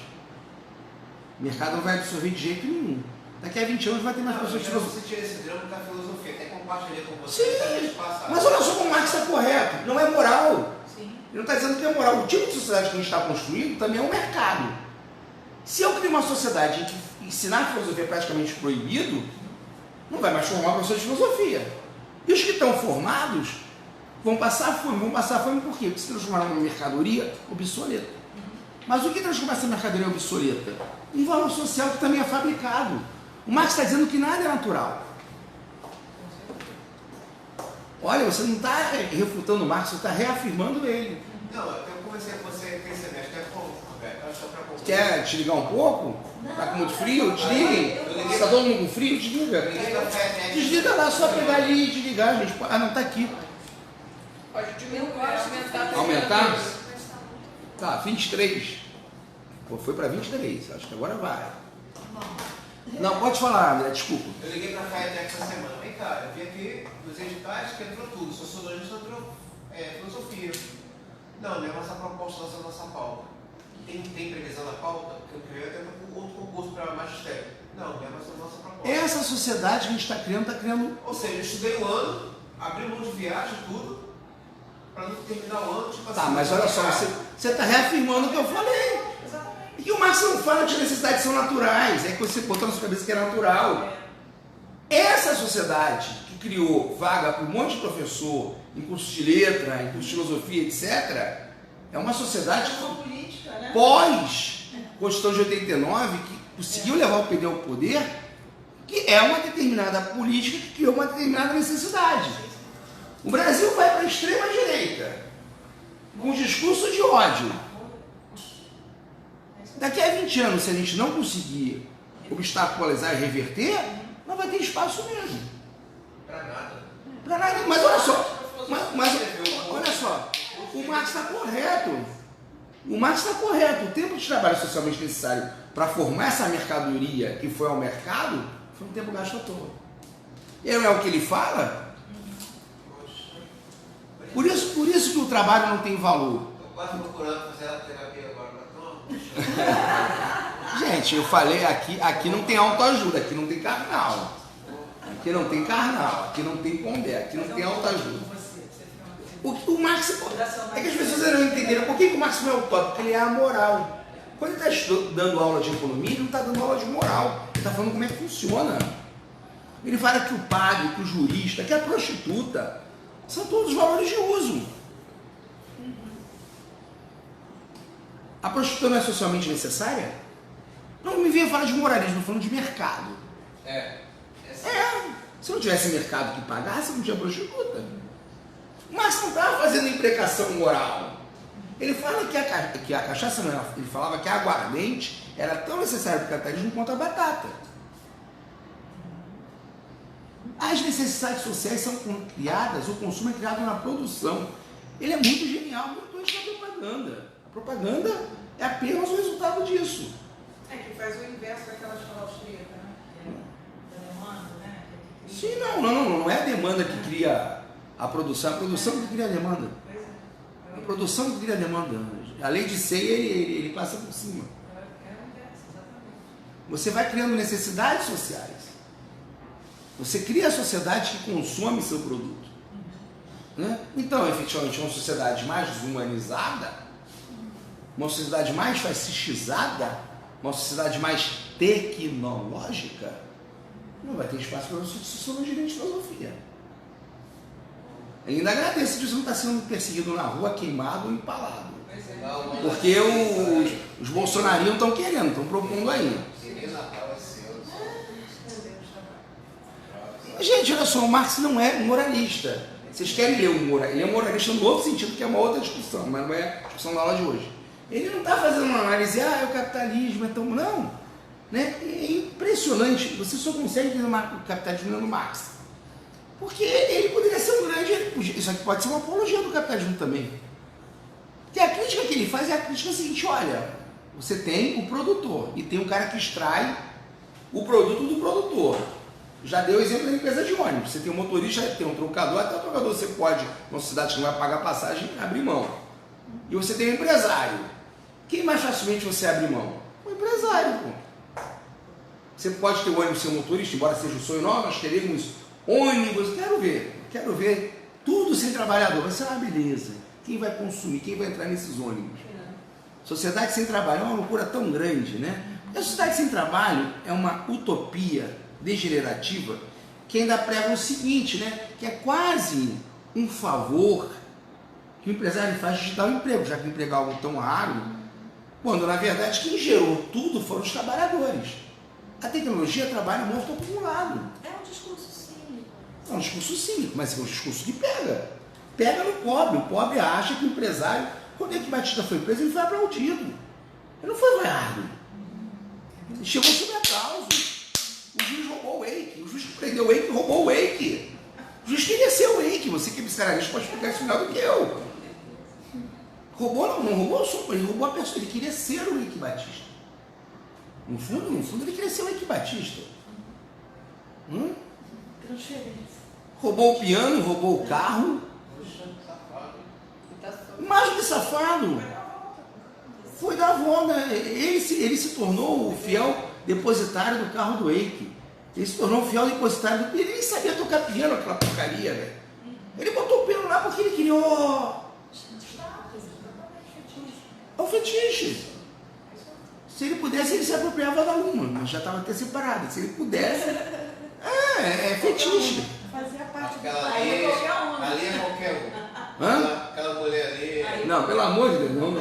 O mercado não vai absorver de jeito nenhum. Daqui a 20 anos vai ter mais pessoas de filosofia. Você tira esse drama da filosofia, até compartilhei com você na vez passada. Mas olha só como o Marx está correto, não é moral. Sim. Ele não está dizendo que é moral. O tipo de sociedade que a gente está construindo também é um mercado. Se eu crio uma sociedade em que ensinar filosofia é praticamente proibido, não vai mais formar professor de filosofia. E os que estão formados vão passar fome. Vão passar fome por quê? Porque se transformaram numa mercadoria obsoleta. Mas o que transforma essa mercadoria obsoleta? Um valor social que também é fabricado. O Marx está dizendo que nada é natural. Olha, você não está refutando o Marx, você está reafirmando ele. Não, eu conversei com você esse semestre, é bom, Roberto, acho que é para concluir. Quer te ligar um pouco? Está com muito frio? Desliguem. Está todo mundo com frio? Desliga. Desliga lá, só pegar ali e desligar, gente. Ah, não, está aqui. Aumentar? Tá, 23. Pô, foi para 23, acho que agora vai. Não, pode falar, André, desculpa. Eu liguei para a FATEC essa semana. Vem cá, eu vi aqui nos editais que entrou tudo. Sociologista entrou filosofia. Não, não é nossa proposta, nossa pauta. Tem previsão na pauta? Que eu queria até outro concurso para magistério. Não, não é nossa proposta. Essa sociedade que a gente está criando... Ou seja, eu estudei um ano, abri mão de viagem, tudo, para não terminar o ano, tipo assim... Tá, mas olha só, você está reafirmando o que eu falei. E que o Marx não fala de necessidades que são naturais, é que você botou na sua cabeça que é natural. Essa sociedade que criou vaga para um monte de professor em curso de letra, em curso de filosofia, etc., é uma sociedade Política, né? pós-Constituição de 89 que conseguiu levar o PD ao poder, que é uma determinada política que criou uma determinada necessidade. O Brasil vai para a extrema-direita, com um discurso de ódio. Daqui a 20 anos, se a gente não conseguir obstaculizar e reverter, não vai ter espaço mesmo. Para nada. Para nada. Mas olha só, olha só, o Marx está correto. O Marx está correto. O tempo de trabalho socialmente necessário para formar essa mercadoria que foi ao mercado foi um tempo gasto à toa. E não é o que ele fala? Por isso que o trabalho não tem valor. Estou quase procurando fazer a terapia agora, mas Gente, eu falei aqui não tem autoajuda, aqui não tem carnal. Aqui não tem carnal, aqui não tem pombé, aqui não tem autoajuda. O Marx, é que as pessoas não entenderam por que o Marx não é utópico, porque ele é amoral. Quando ele está dando aula de economia, ele não está dando aula de moral, ele está falando como é que funciona. Ele fala que o padre, que o jurista, que a prostituta, são todos valores de uso. A prostituta não é socialmente necessária? Não me venha falar de moralismo, estou falando de mercado. Se não tivesse mercado que pagasse, não tinha prostituta. Mas não estava fazendo imprecação moral. Ele fala que a cachaça não era, ele falava que a aguardente era tão necessária para o capitalismo quanto a batata. As necessidades sociais são criadas, o consumo é criado na produção. Ele é muito genial, muito antes da propaganda. A propaganda é apenas o resultado disso. Que faz o inverso daquela escola austríaca, né? Da demanda, né? Sim, não é a demanda que cria a produção que cria a demanda. A produção que cria a demanda. A lei de Ceia, ele passa por cima. É o inverso, exatamente. Você vai criando necessidades sociais. Você cria a sociedade que consome seu produto. Né? Então, efetivamente, uma sociedade mais desumanizada, uma sociedade mais fascistizada, uma sociedade mais tecnológica, não vai ter espaço para você sociologia nem de filosofia. Ainda agradeço de você não estar sendo perseguido na rua, queimado ou empalado. Porque os bolsonarinos estão querendo, estão propondo aí. Gente, olha só, o Marx não é moralista. Vocês querem ler o moralista? Ele é moralista no outro sentido, que é uma outra discussão, mas não é a discussão da aula de hoje. Ele não está fazendo uma análise, é o capitalismo, então não. Né? É impressionante, você só consegue entender o capitalismo no Marx. Porque ele poderia ser um grande... Isso aqui pode ser uma apologia do capitalismo também. Porque a crítica que ele faz é a crítica seguinte, olha, você tem o produtor e tem um cara que extrai o produto do produtor. Já deu o exemplo da empresa de ônibus. Você tem um motorista, tem um trocador, até o trocador você pode, numa cidade que não vai pagar passagem, abrir mão. E você tem um empresário. Quem mais facilmente você abre mão? O empresário, pô. Você pode ter o ônibus ser motorista, embora seja o sonho nosso, nós queremos ônibus. Quero ver tudo sem trabalhador. Vai ser uma beleza. Quem vai consumir? Quem vai entrar nesses ônibus? Sociedade sem trabalho é uma loucura tão grande, né? A sociedade sem trabalho é uma utopia degenerativa que ainda prega o seguinte, né? Que é quase um favor que o empresário faz de dar um emprego, já que emprego é algo tão raro, quando na verdade quem gerou tudo foram os trabalhadores. A tecnologia é trabalho morto acumulado. É um discurso cínico. É um discurso cínico, mas é um discurso que pega. Pega no pobre. O pobre acha que o empresário, quando é que Batista foi preso, ele foi aplaudido. Ele não foi vaiado. Ele chegou sob aplauso. O juiz roubou o wake. O juiz que prendeu o wake roubou o wake. O juiz queria ser o wake. Você que é psicanalista pode explicar isso melhor do que eu. Roubou não roubou o som, ele roubou a pessoa. Ele queria ser o Eike Batista. No fundo ele queria ser o Eike Batista. Transferência. Roubou o piano, roubou o carro. Mais do que safado. Foi dar a volta. Ele se tornou o fiel depositário do carro do Eike. Ele se tornou o fiel depositário do... Ele nem sabia tocar piano, aquela porcaria, velho. Ele botou o piano lá porque ele queria... É um fetiche. Se ele pudesse, ele se apropriava da uma, mas já estava até separada. Se ele pudesse... É fetiche. Fazia parte do Aquela pai. ali, Qualquer um. ali é qualquer um. Hã? Aquela mulher ali. Não, pelo amor de Deus, não.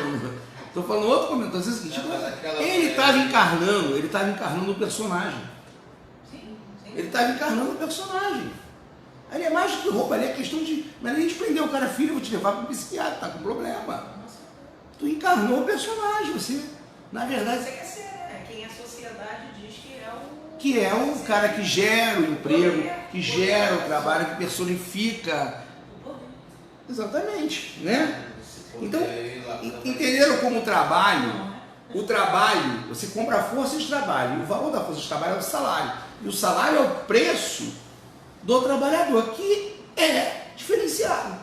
Estou falando outro comentário. Às vezes, ele estava encarnando o personagem. Ele estava encarnando o personagem. Ele é mais do que roubo, ali é questão de... Mas a gente prendeu o cara, filho, eu vou te levar para o psiquiatra, tá com problema. Tu encarnou o personagem, você, na verdade... Você quer ser, né? Quem a sociedade diz que é o... Que é o cara que gera o emprego, que gera o trabalho, que personifica. Exatamente, né? Então, entenderam como o trabalho, você compra a força de trabalho, e o valor da força de trabalho é o salário. E o salário é o preço do trabalhador, que é diferenciado.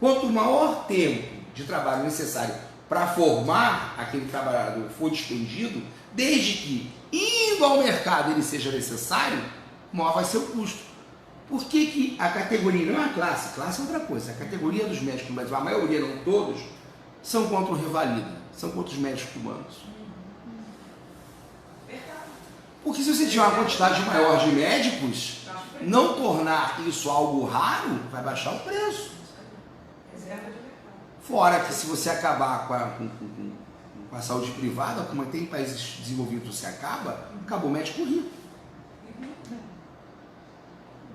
Quanto maior tempo de trabalho necessário para formar aquele trabalhador for despendido, desde que indo ao mercado ele seja necessário, maior vai ser o custo. Por que a categoria, não é a classe é outra coisa, a categoria dos médicos, mas a maioria, não todos, são contra o Revalida, são contra os médicos cubanos. Porque se você tiver uma quantidade maior de médicos, não tornar isso algo raro, vai baixar o preço. Reserva de mercado. Fora que se você acabar com a saúde privada, como tem países desenvolvidos, você acabou o médico rico.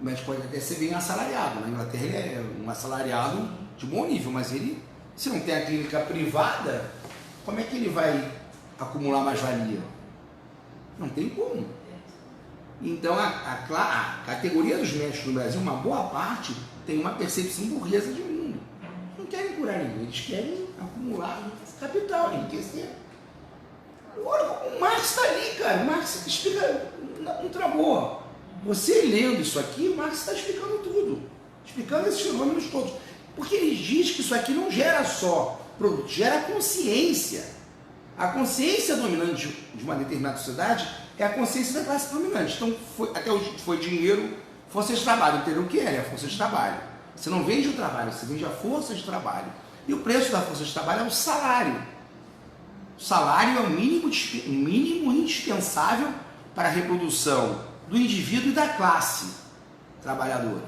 O médico pode até ser bem assalariado. Na Inglaterra ele é um assalariado de bom nível, mas ele, se não tem a clínica privada, como é que ele vai acumular mais-valia? Não tem como. Então a categoria dos médicos no Brasil, uma boa parte, tem uma percepção burguesa de mundo. Não querem curar ninguém, eles querem acumular capital, enriquecer. Olha, o Marx está ali, cara. O Marx explica um travou. Você lendo isso aqui, o Marx está explicando tudo. Explicando esses fenômenos todos. Porque ele diz que isso aqui não gera só produto, gera consciência. A consciência dominante de uma determinada sociedade é a consciência da classe dominante. Então, até hoje foi dinheiro, força de trabalho. Entendeu o que é a força de trabalho? Você não vende o trabalho, você vende a força de trabalho. E o preço da força de trabalho é o salário. O salário é o mínimo indispensável para a reprodução do indivíduo e da classe trabalhadora.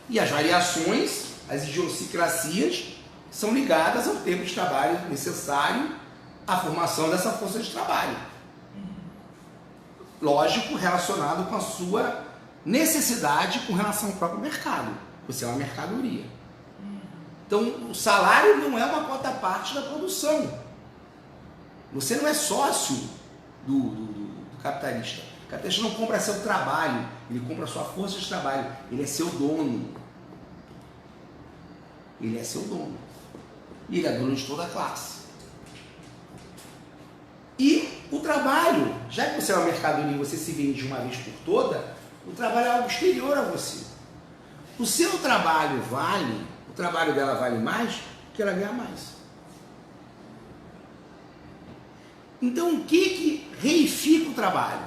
E as variações, as idiosincrasias, são ligadas ao tempo de trabalho necessário à formação dessa força de trabalho. Lógico, relacionado com a sua necessidade com relação ao próprio mercado. Você é uma mercadoria. Então, o salário não é uma cota parte da produção. Você não é sócio do capitalista. O capitalista não compra seu trabalho, ele compra sua força de trabalho. Ele é seu dono. Ele é seu dono. E ele é dono de toda a classe. E o trabalho, já que você é uma mercadoria e você se vende uma vez por toda, o trabalho é algo exterior a você. O seu trabalho o trabalho dela vale mais, que ela ganha mais. Então o que reifica o trabalho?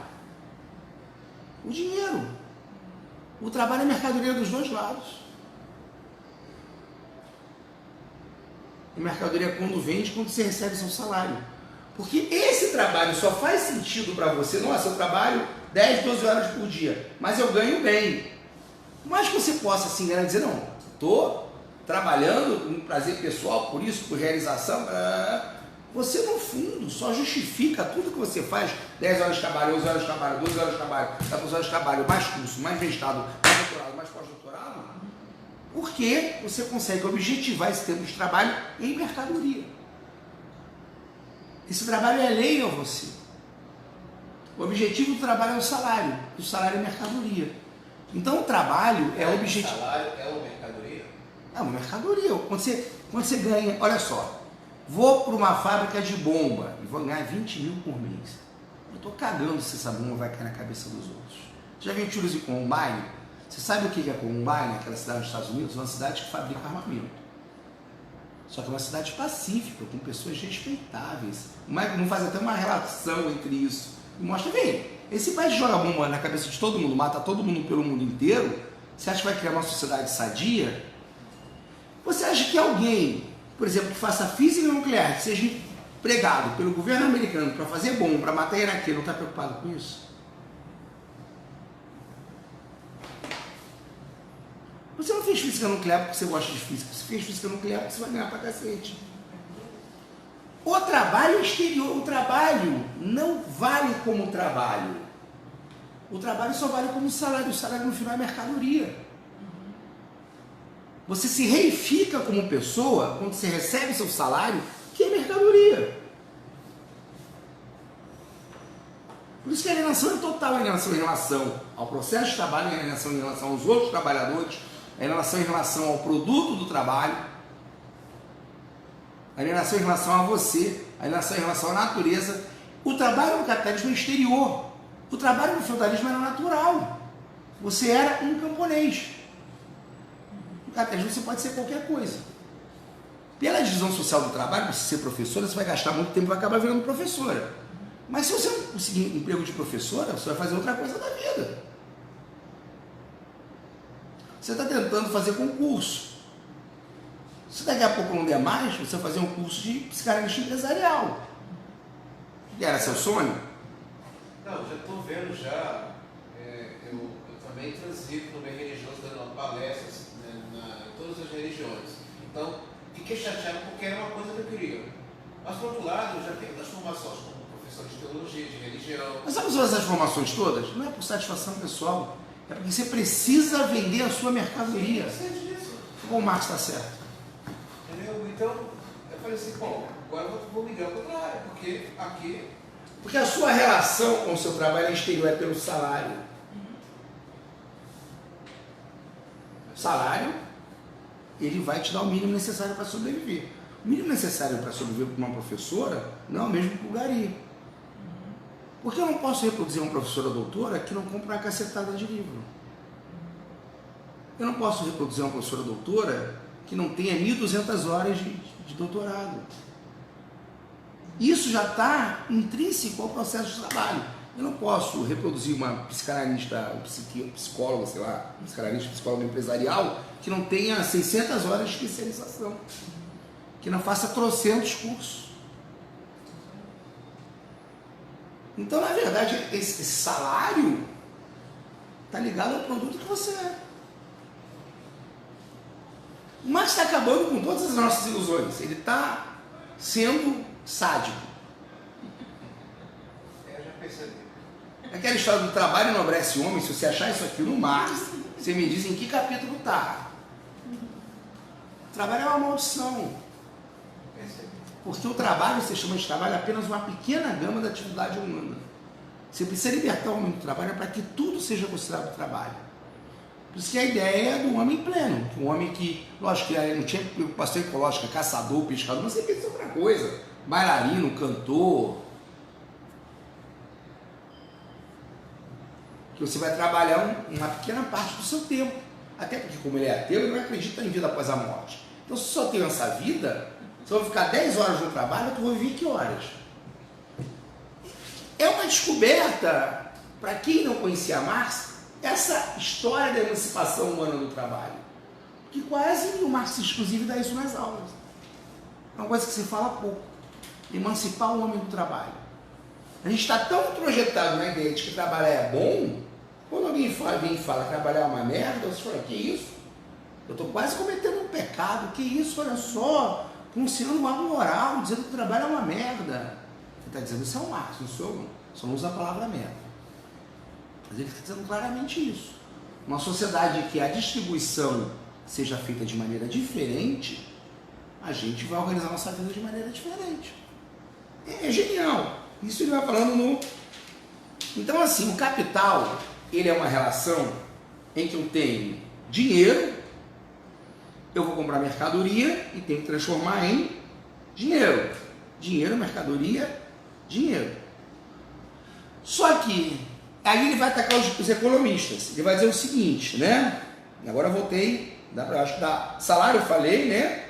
O dinheiro. O trabalho é mercadoria dos dois lados. A mercadoria quando vende, quando você recebe seu salário. Porque esse trabalho só faz sentido para você, nossa, eu trabalho 10, 12 horas por dia, mas eu ganho bem. Por mais que você possa assim, né, dizer, não, estou trabalhando com prazer pessoal, por isso, por realização, você no fundo só justifica tudo que você faz, 10 horas de trabalho, 11 horas de trabalho, 12 horas de trabalho, 14 horas de trabalho, mais curso, mais mestrado, mais doutorado, mais pós-doutorado, porque você consegue objetivar esse tempo de trabalho em mercadoria. Esse trabalho é lei a você. O objetivo do trabalho é o salário. O salário é mercadoria. Então o trabalho é o objetivo. O salário é uma mercadoria? É uma mercadoria. Quando você ganha, olha só, vou para uma fábrica de bomba e vou ganhar 20 mil por mês. Eu estou cagando se essa bomba vai cair na cabeça dos outros. Já viu tiros de Columbine? Você sabe o que é Columbine, aquela cidade dos Estados Unidos? É uma cidade que fabrica armamento. Só que é uma cidade pacífica, com pessoas respeitáveis. Não faz até uma relação entre isso. E mostra, vem, esse país joga bomba na cabeça de todo mundo, mata todo mundo pelo mundo inteiro, você acha que vai criar uma sociedade sadia? Você acha que alguém, por exemplo, que faça física nuclear, que seja empregado pelo governo americano para fazer bomba, para matar iraquiano, não está preocupado com isso? Você não fez física nuclear porque você gosta de física, você fez física nuclear porque você vai ganhar pra cacete. O trabalho exterior, o trabalho não vale como trabalho. O trabalho só vale como salário, o salário no final é mercadoria. Você se reifica como pessoa quando você recebe seu salário, que é mercadoria. Por isso que a alienação é total, a alienação em relação ao processo de trabalho, a alienação em relação aos outros trabalhadores, a alienação em relação ao produto do trabalho, a alienação em relação a você, a alienação em relação à natureza. O trabalho no capitalismo é exterior. O trabalho no feudalismo era natural. Você era um camponês. No capitalismo você pode ser qualquer coisa. Pela divisão social do trabalho, você ser professora, você vai gastar muito tempo e vai acabar virando professora. Mas se você não conseguir um emprego de professora, você vai fazer outra coisa da vida. Você está tentando fazer concurso. Se daqui a pouco não der mais, você vai fazer um curso de psicanalista empresarial. E era seu sonho? Não, já estou vendo já. Eu também transito no meio religioso, dando palestras, né, em todas as religiões. Então, fiquei chateado porque era uma coisa que eu queria. Mas, por outro lado, eu já tenho das formações como professor de teologia, de religião. Mas sabe usar essas formações todas? Não é por satisfação pessoal, é porque você precisa vender a sua mercadoria. Eu sei disso. Como o Marx está certo. Entendeu? Então, eu falei assim, bom, agora eu vou migrar para outra área, porque aqui... Porque a sua relação com o seu trabalho exterior é pelo salário. O salário, ele vai te dar o mínimo necessário para sobreviver. O mínimo necessário para sobreviver para uma professora não é o mesmo que o gari. Porque eu não posso reproduzir uma professora doutora que não compra uma cacetada de livro. Eu não posso reproduzir uma professora doutora que não tenha 1.200 horas de doutorado. Isso já está intrínseco ao processo de trabalho. Eu não posso reproduzir uma psicanalista, psicóloga, sei lá, psicanalista, psicóloga empresarial que não tenha 600 horas de especialização, que não faça trocentos cursos. Então, na verdade, esse salário está ligado ao produto que você é. Mas está acabando com todas as nossas ilusões. Ele está sendo sádico. Eu já percebi. Aquela história do trabalho enobrece o homem, se você achar isso aqui no Marx, você me diz em que capítulo está. O trabalho é uma maldição. Percebi. Porque o trabalho, você chama de trabalho, é apenas uma pequena gama da atividade humana. Você precisa libertar o homem do trabalho para que tudo seja considerado trabalho. Por isso que a ideia é do homem pleno, um homem que, lógico, que não tinha preocupação ecológica, caçador, pescador, mas você pensa em outra coisa. Bailarino, cantor. Que você vai trabalhar uma pequena parte do seu tempo. Até porque, como ele é ateu, ele não acredita em vida após a morte. Então, se só tenho essa vida, se eu vou ficar 10 horas no trabalho, eu vou viver que horas? É uma descoberta, para quem não conhecia Marx, essa história da emancipação humana do trabalho. Que quase o Marx, inclusive, dá isso nas aulas. É uma coisa que se fala pouco. Emancipar o homem do trabalho. A gente está tão projetado na ideia de que trabalhar é bom, quando alguém vem e fala que trabalhar é uma merda, você fala, que isso? Eu estou quase cometendo um pecado, que isso, olha só, pronunciando uma moral, dizendo que o trabalho é uma merda. Você está dizendo isso é o Marx, não sou eu, só não usa a palavra merda. Mas ele está dizendo claramente isso. Uma sociedade em que a distribuição seja feita de maneira diferente, a gente vai organizar nossa vida de maneira diferente. É genial. Isso ele vai falando no... Então, assim, o capital, ele é uma relação em que eu tenho dinheiro, eu vou comprar mercadoria e tenho que transformar em dinheiro. Dinheiro, mercadoria, dinheiro. Só que aí ele vai atacar os economistas. Ele vai dizer o seguinte, né? Agora eu voltei, acho que dá salário, eu falei, né?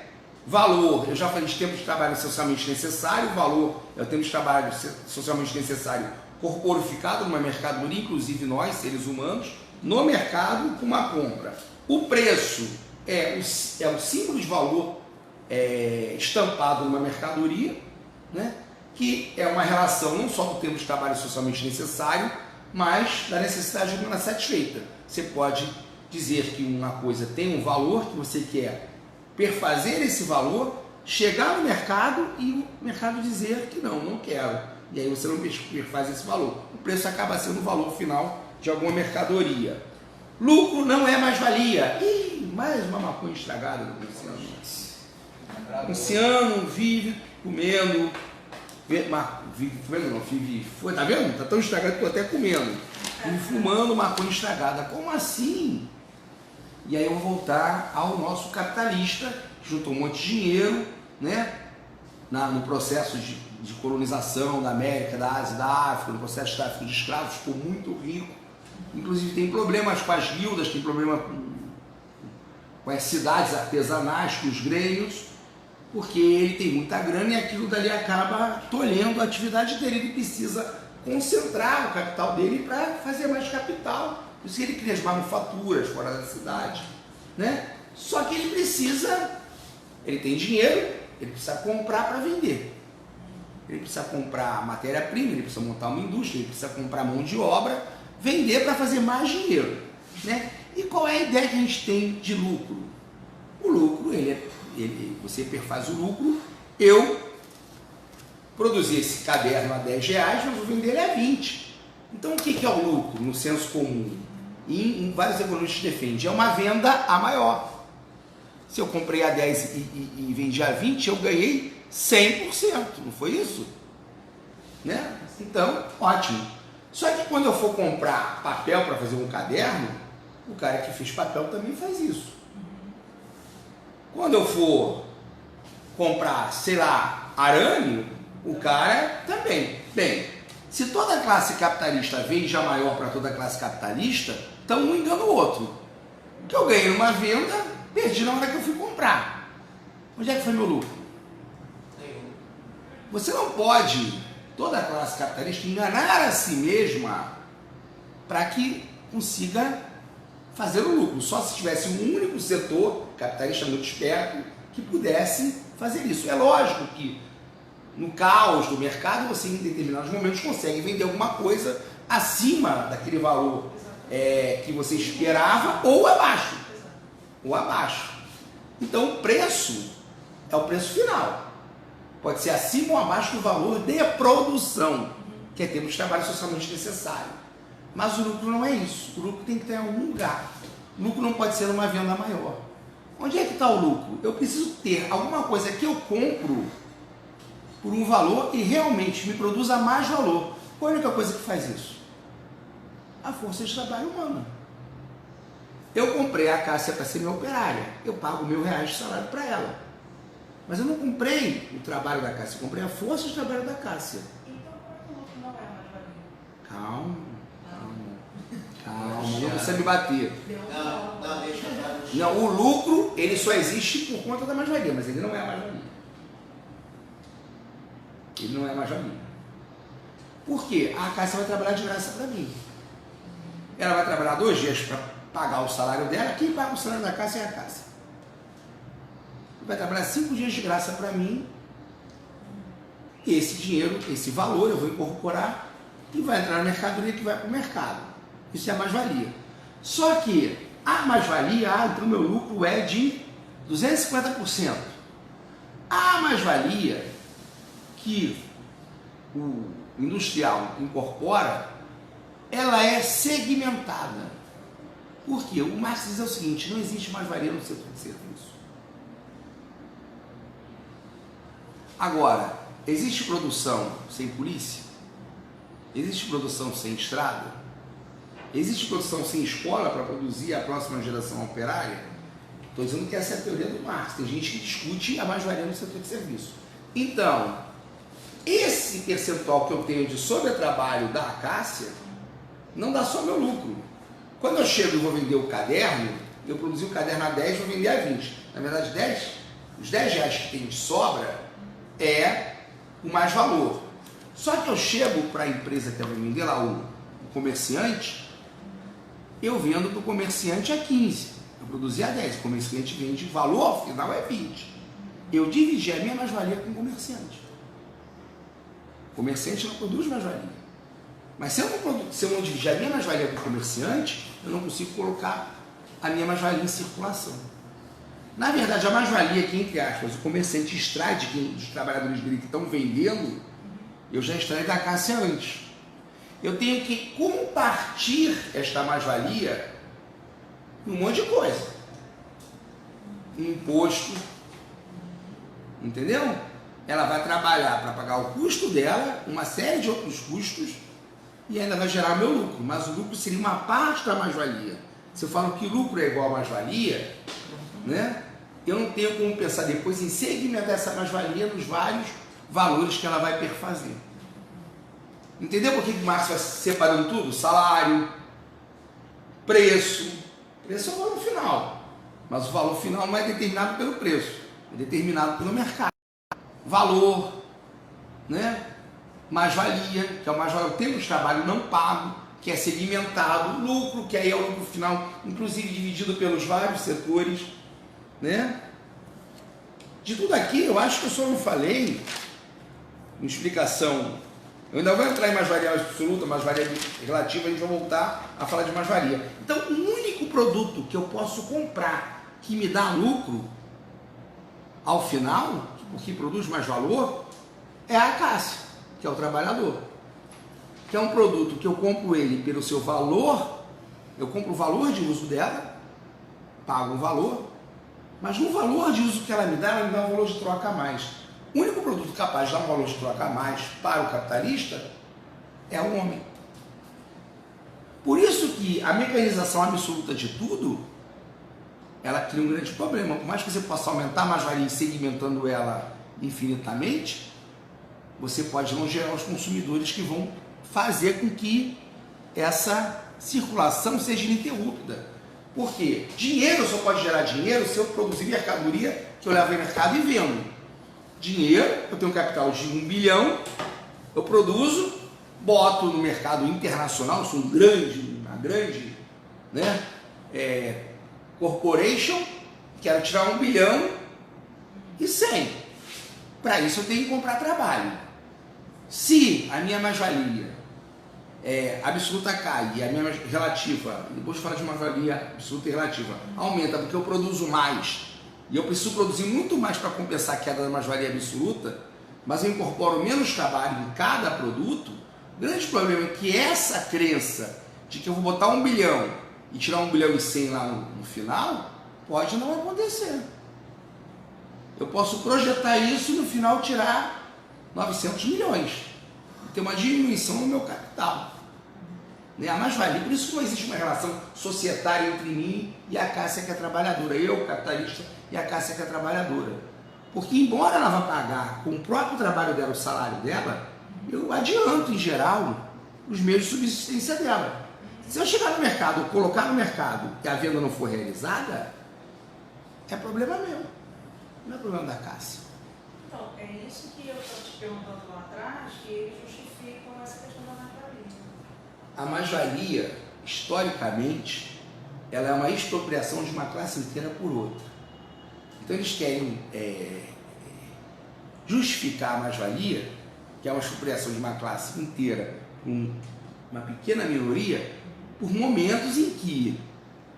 Valor, eu já falei de tempo de trabalho socialmente necessário. Valor é o tempo de trabalho socialmente necessário corporificado numa mercadoria, inclusive nós, seres humanos, no mercado com uma compra. O preço é o símbolo de valor estampado numa mercadoria, né? Que é uma relação não só do tempo de trabalho socialmente necessário, mas da necessidade humana satisfeita. Você pode dizer que uma coisa tem um valor que você quer perfazer esse valor, chegar no mercado e o mercado dizer que não quero. E aí você não perfaz esse valor. O preço acaba sendo o valor final de alguma mercadoria. Lucro não é mais-valia. Ih, mais uma maconha estragada do Luciano. Luciano vive comendo. Foi, tá vendo? Tá tão estragado que eu tô até comendo. E fumando maconha estragada. Como assim? E aí eu vou voltar ao nosso capitalista, que juntou um monte de dinheiro, né? No processo de colonização da América, da Ásia, da África, no processo de tráfico de escravos, ficou muito rico. Inclusive tem problemas com as guildas, tem problema com as cidades artesanais, com os grêmios, porque ele tem muita grana e aquilo dali acaba tolhendo a atividade dele. Ele precisa concentrar o capital dele para fazer mais capital. Por isso que ele cria as manufaturas fora da cidade, né? Só que ele tem dinheiro, ele precisa comprar para vender. ele precisa comprar matéria-prima, ele precisa montar uma indústria, ele precisa comprar mão de obra, vender para fazer mais dinheiro, né? E qual é a ideia que a gente tem de lucro? O lucro, você faz o lucro, eu produzi esse caderno a R$10, mas vou vender ele a 20. Então o que é o lucro no senso comum? E vários economistas defendem, é uma venda a maior. Se eu comprei a 10 e vendi a 20, eu ganhei 100%, não foi isso? Né? Então, ótimo. Só que quando eu for comprar papel para fazer um caderno, o cara que fez papel também faz isso. Quando eu for comprar, sei lá, arame, o cara também. Bem, se toda a classe capitalista vende a maior para toda a classe capitalista, então um engana o outro. Que eu ganhei numa venda, perdi na hora que eu fui comprar. Onde é que foi meu lucro? Você não pode, toda a classe capitalista, enganar a si mesma para que consiga fazer o lucro. Só se tivesse um único setor capitalista muito esperto que pudesse fazer isso. É lógico que no caos do mercado você em determinados momentos consegue vender alguma coisa acima daquele valor que você esperava ou abaixo. Ou abaixo. Então o preço é o preço final. Pode ser acima ou abaixo do valor de produção, que é termo de trabalho socialmente necessário. Mas o lucro não é isso. O lucro tem que ter em algum lugar. O lucro não pode ser numa venda maior. Onde é que está o lucro? Eu preciso ter alguma coisa que eu compro por um valor e realmente me produza mais valor. Qual é a única coisa que faz isso? A força de trabalho humana. Eu comprei a Cássia para ser minha operária. Eu pago R$1.000 de salário para ela. Mas eu não comprei o trabalho da Cássia, eu comprei a força de trabalho da Cássia. Então, como é que o lucro não é mais valia? Calma, não precisa me bater. Não, deixa eu Não, o lucro, ele só existe por conta da mais-valia, mas ele não é a mais-valia. Ele não é a mais-valia. Por quê? A Cássia vai trabalhar de graça para mim. Ela vai trabalhar 2 dias para pagar o salário dela. Quem paga o salário da Cássia é a Cássia. Vai trabalhar 5 dias de graça para mim. E esse dinheiro, esse valor eu vou incorporar e vai entrar na mercadoria que vai para o mercado. Isso é a mais-valia. Só que a mais-valia, então meu lucro é de 250%. A mais-valia que o industrial incorpora, ela é segmentada. Por quê? O Marx diz o seguinte, não existe mais-valia no setor de serviço. Agora, existe produção sem polícia? Existe produção sem estrada? Existe produção sem escola para produzir a próxima geração operária? Estou dizendo que essa é a teoria do Marx. Tem gente que discute a mais-valia no setor de serviço. Então, esse percentual que eu tenho de sobretrabalho da Cássia não dá só meu lucro. Quando eu chego e vou vender o caderno, eu produzi o caderno a 10, vou vender a 20. Na verdade, os 10 reais que tem de sobra é o mais valor. Só que eu chego para a empresa que eu vou vender lá, o comerciante, eu vendo para o comerciante a 15. Eu produzi a 10, o comerciante vende, o valor final é 20. Eu dividi a minha mais-valia com o comerciante. O comerciante não produz mais-valia. Mas se eu não dividir a minha mais-valia com o comerciante, eu não consigo colocar a minha mais-valia em circulação. Na verdade, a mais-valia que, entre aspas, o comerciante extrai dos trabalhadores dele que estão vendendo, eu já extraí da Cássia antes. Eu tenho que compartir esta mais-valia em um monte de coisa. Imposto, entendeu? Ela vai trabalhar para pagar o custo dela, uma série de outros custos, e ainda vai gerar meu lucro. Mas o lucro seria uma parte da mais-valia. Se eu falo que lucro é igual a mais-valia, né? Eu não tenho como pensar depois em segmentar essa mais-valia nos vários valores que ela vai perfazer. Entendeu por que o Marx vai separando tudo? Salário, preço. Preço é o valor final. Mas o valor final não é determinado pelo preço, é determinado pelo mercado. Valor, né? Mais-valia, que é o mais-valia, o tempo de trabalho não pago, que é segmentado, lucro, que aí é o lucro final, inclusive dividido pelos vários setores, né? De tudo aqui, eu acho que eu só não falei uma explicação. Eu ainda vou entrar em mais-valia absoluta, mais-valia relativa, a gente vai voltar a falar de mais-valia. Então, o único produto que eu posso comprar que me dá lucro ao final, porque produz mais valor, é a acácia, que é o trabalhador. Que é um produto que eu compro ele pelo seu valor, eu compro o valor de uso dela, pago um valor, mas no valor de uso que ela me dá um valor de troca a mais. O único produto capaz de dar um valor de troca a mais para o capitalista é o homem. Por isso que a mecanização absoluta de tudo, ela cria um grande problema. Por mais que você possa aumentar a mais-valia segmentando ela infinitamente, você pode não gerar os consumidores que vão fazer com que essa circulação seja ininterrupta. Por quê? Dinheiro só pode gerar dinheiro se eu produzir mercadoria que eu levo ao mercado e vendo. Dinheiro, eu tenho um capital de 1 bilhão, eu produzo, boto no mercado internacional, sou uma grande corporation, quero tirar 1 bilhão e 100. Para isso eu tenho que comprar trabalho. Se a minha mais-valia absoluta cai e a minha relativa, depois de falar de mais-valia absoluta e relativa, aumenta porque eu produzo mais e eu preciso produzir muito mais para compensar a queda da mais-valia absoluta, mas eu incorporo menos trabalho em cada produto, o grande problema é que essa crença de que eu vou botar 1 bilhão e tirar 1 bilhão e 100 lá no final, pode não acontecer. Eu posso projetar isso e no final tirar 900 milhões. E ter uma diminuição no meu capital. A mais-valia, por isso que não existe uma relação societária entre mim e a Cássia que é trabalhadora. Eu, capitalista, e a Cássia que é trabalhadora. Porque embora ela vá pagar com o próprio trabalho dela, o salário dela, eu adianto em geral os meios de subsistência dela. Se eu chegar no mercado, colocar no mercado e a venda não for realizada, é problema meu, não é problema da Cássia. Então, é isso que eu estou te perguntando lá atrás, que eles justificam essa questão da mais-valia. A mais-valia, historicamente, ela é uma expropriação de uma classe inteira por outra. Então eles querem justificar a mais-valia, que é uma expropriação de uma classe inteira com uma pequena minoria, por momentos em que,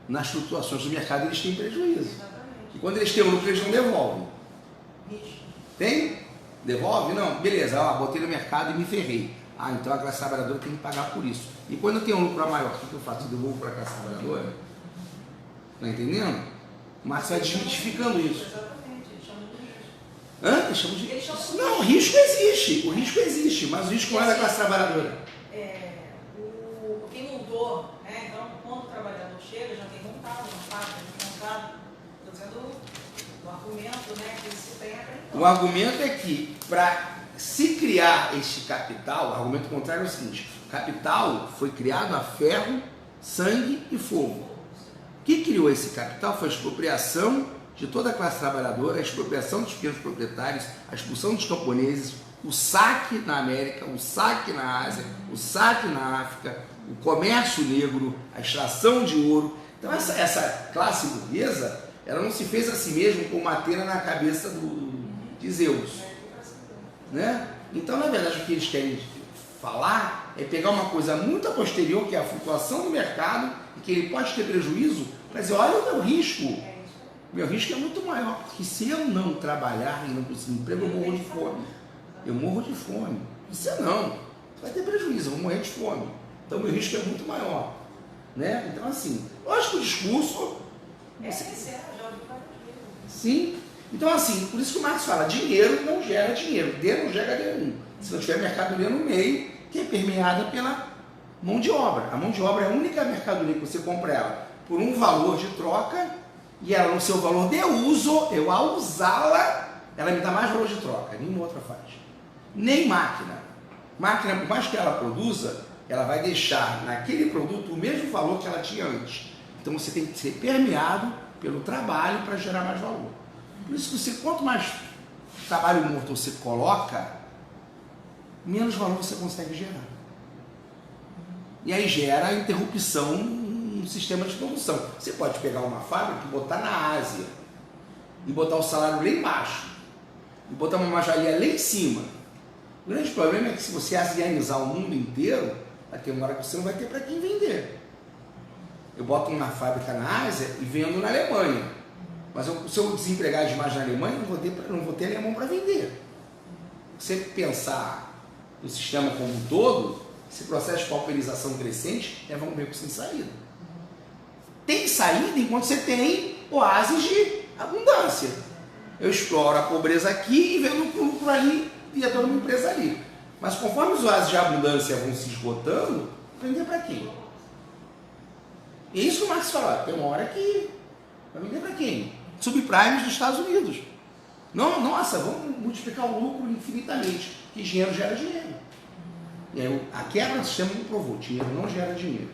nas flutuações do mercado, eles têm prejuízo. Exatamente. E quando eles têm lucro, eles não devolvem. Isso. Tem? Devolve? Não. Beleza, botei no mercado e me ferrei. Então a classe trabalhadora tem que pagar por isso. E quando eu tenho um lucro maior, o que eu faço? Eu devolvo para a classe trabalhadora? Está entendendo? O Marx vai desmitificando isso. Exatamente, eles chamam de risco. Hã? Eles chamam de... Não, o risco existe. O risco existe, mas o risco não é da classe trabalhadora. Quem mudou, né? Então, quando o trabalhador chega, já tem montado uma fábrica, já tem montado. Estou dizendo o argumento, né, que se tem até então. O argumento é que, para se criar este capital, o argumento contrário é o seguinte: capital foi criado a ferro, sangue e fogo. O que criou esse capital foi a expropriação de toda a classe trabalhadora, a expropriação dos pequenos proprietários, a expulsão dos camponeses, o saque na América, o saque na Ásia, o saque na África, o comércio negro, a extração de ouro. Então essa classe burguesa, ela não se fez a si mesma com uma tena na cabeça de Zeus. Né? Então, na verdade, o que eles querem falar é pegar uma coisa muito a posterior, que é a flutuação do mercado, e que ele pode ter prejuízo, para dizer, olha o meu risco. Meu risco é muito maior, porque se eu não trabalhar e não conseguir emprego, eu morro de fome. Eu morro de fome. Você não, vai ter prejuízo, eu vou morrer de fome. Então, meu risco é muito maior. Né? Então, assim, lógico, o discurso... Sim. Então, assim, por isso que o Marx fala, dinheiro não gera dinheiro, D não gera D1. Se não tiver mercadoria no meio, que é permeada pela mão de obra. A mão de obra é a única mercadoria que você compra ela por um valor de troca, e ela no seu valor de uso, eu ao usá-la, ela me dá mais valor de troca, nenhuma outra faz. Nem máquina. Máquina, por mais que ela produza, ela vai deixar naquele produto o mesmo valor que ela tinha antes. Então você tem que ser permeado pelo trabalho para gerar mais valor. Por isso que você, quanto mais trabalho morto você coloca, menos valor você consegue gerar. E aí gera a interrupção no sistema de produção. Você pode pegar uma fábrica e botar na Ásia, e botar o salário lá embaixo, e botar uma mais-valia lá em cima, O grande problema é que se você asianizar o mundo inteiro, vai ter uma hora que você não vai ter para quem vender. Eu boto uma fábrica na Ásia e vendo na Alemanha. Mas se eu desempregar demais na Alemanha, não vou ter alemão para vender. Se você pensar no sistema como um todo, esse processo de pauperização crescente leva um beco sem saída. Tem saída enquanto você tem oásis de abundância. Eu exploro a pobreza aqui e vendo o lucro ali e a uma empresa ali. Mas conforme os oásis de abundância vão se esgotando, vender para quem? E é isso que o Marx fala, tem uma hora que vai vender para quem? Subprimes dos Estados Unidos. Não, nossa, vamos multiplicar o lucro infinitamente, que dinheiro gera dinheiro. E aí a quebra do sistema não provou, dinheiro não gera dinheiro.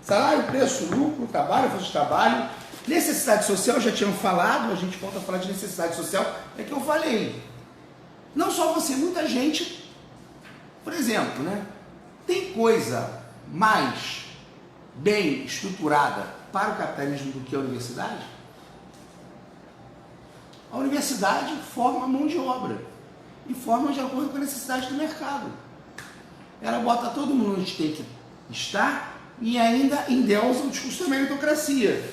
Salário, preço, lucro, trabalho, força de trabalho, necessidade social, já tinham falado, a gente volta a falar de necessidade social, é que eu falei. Não só você, muita gente, por exemplo, né, tem coisa mais bem estruturada para o capitalismo do que a universidade? A universidade forma mão de obra e forma de acordo com a necessidade do mercado. Ela bota todo mundo onde tem que estar e ainda endeusa o discurso da meritocracia.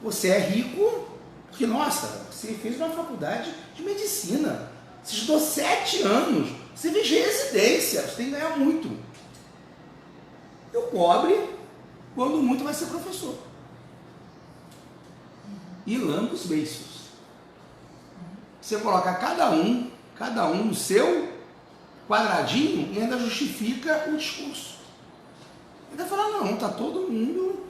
Você é rico porque, nossa, você fez uma faculdade de medicina, você estudou 7 anos, você fez residência, você tem que ganhar muito. E o pobre, quando muito, vai ser professor. E lamba os beiços. Você coloca cada um no seu quadradinho e ainda justifica o discurso. Ainda fala, não, está todo mundo...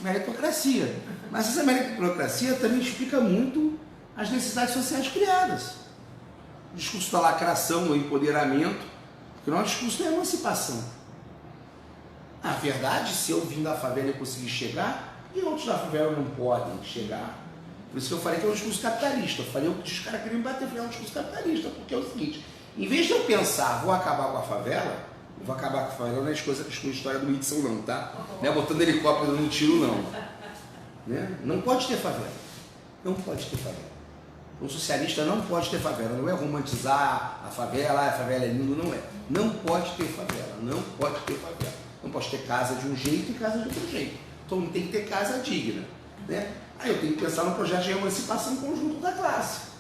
Meritocracia. Mas essa meritocracia também explica muito as necessidades sociais criadas. O discurso da lacração, do empoderamento, porque não é um discurso da emancipação. Na verdade, se eu vim da favela e conseguir chegar, e outros da favela não podem chegar. Por isso que eu falei que é um discurso capitalista. Eu falei que os caras queriam me bater, eu falei, é um discurso capitalista, porque é o seguinte, em vez de eu pensar, vou acabar com a favela, eu vou acabar com a favela, não é coisa com a história do Whitson não, tá? Não é botando helicóptero no tiro não. Né? Não pode ter favela. Não pode ter favela. Um socialista não pode ter favela. Não é romantizar a favela é lindo, não é. Não pode ter favela. Não pode ter favela. Não pode ter casa de um jeito e casa de outro jeito. Então tem que ter casa digna. Né? Aí eu tenho que pensar no projeto de emancipação conjunto da classe.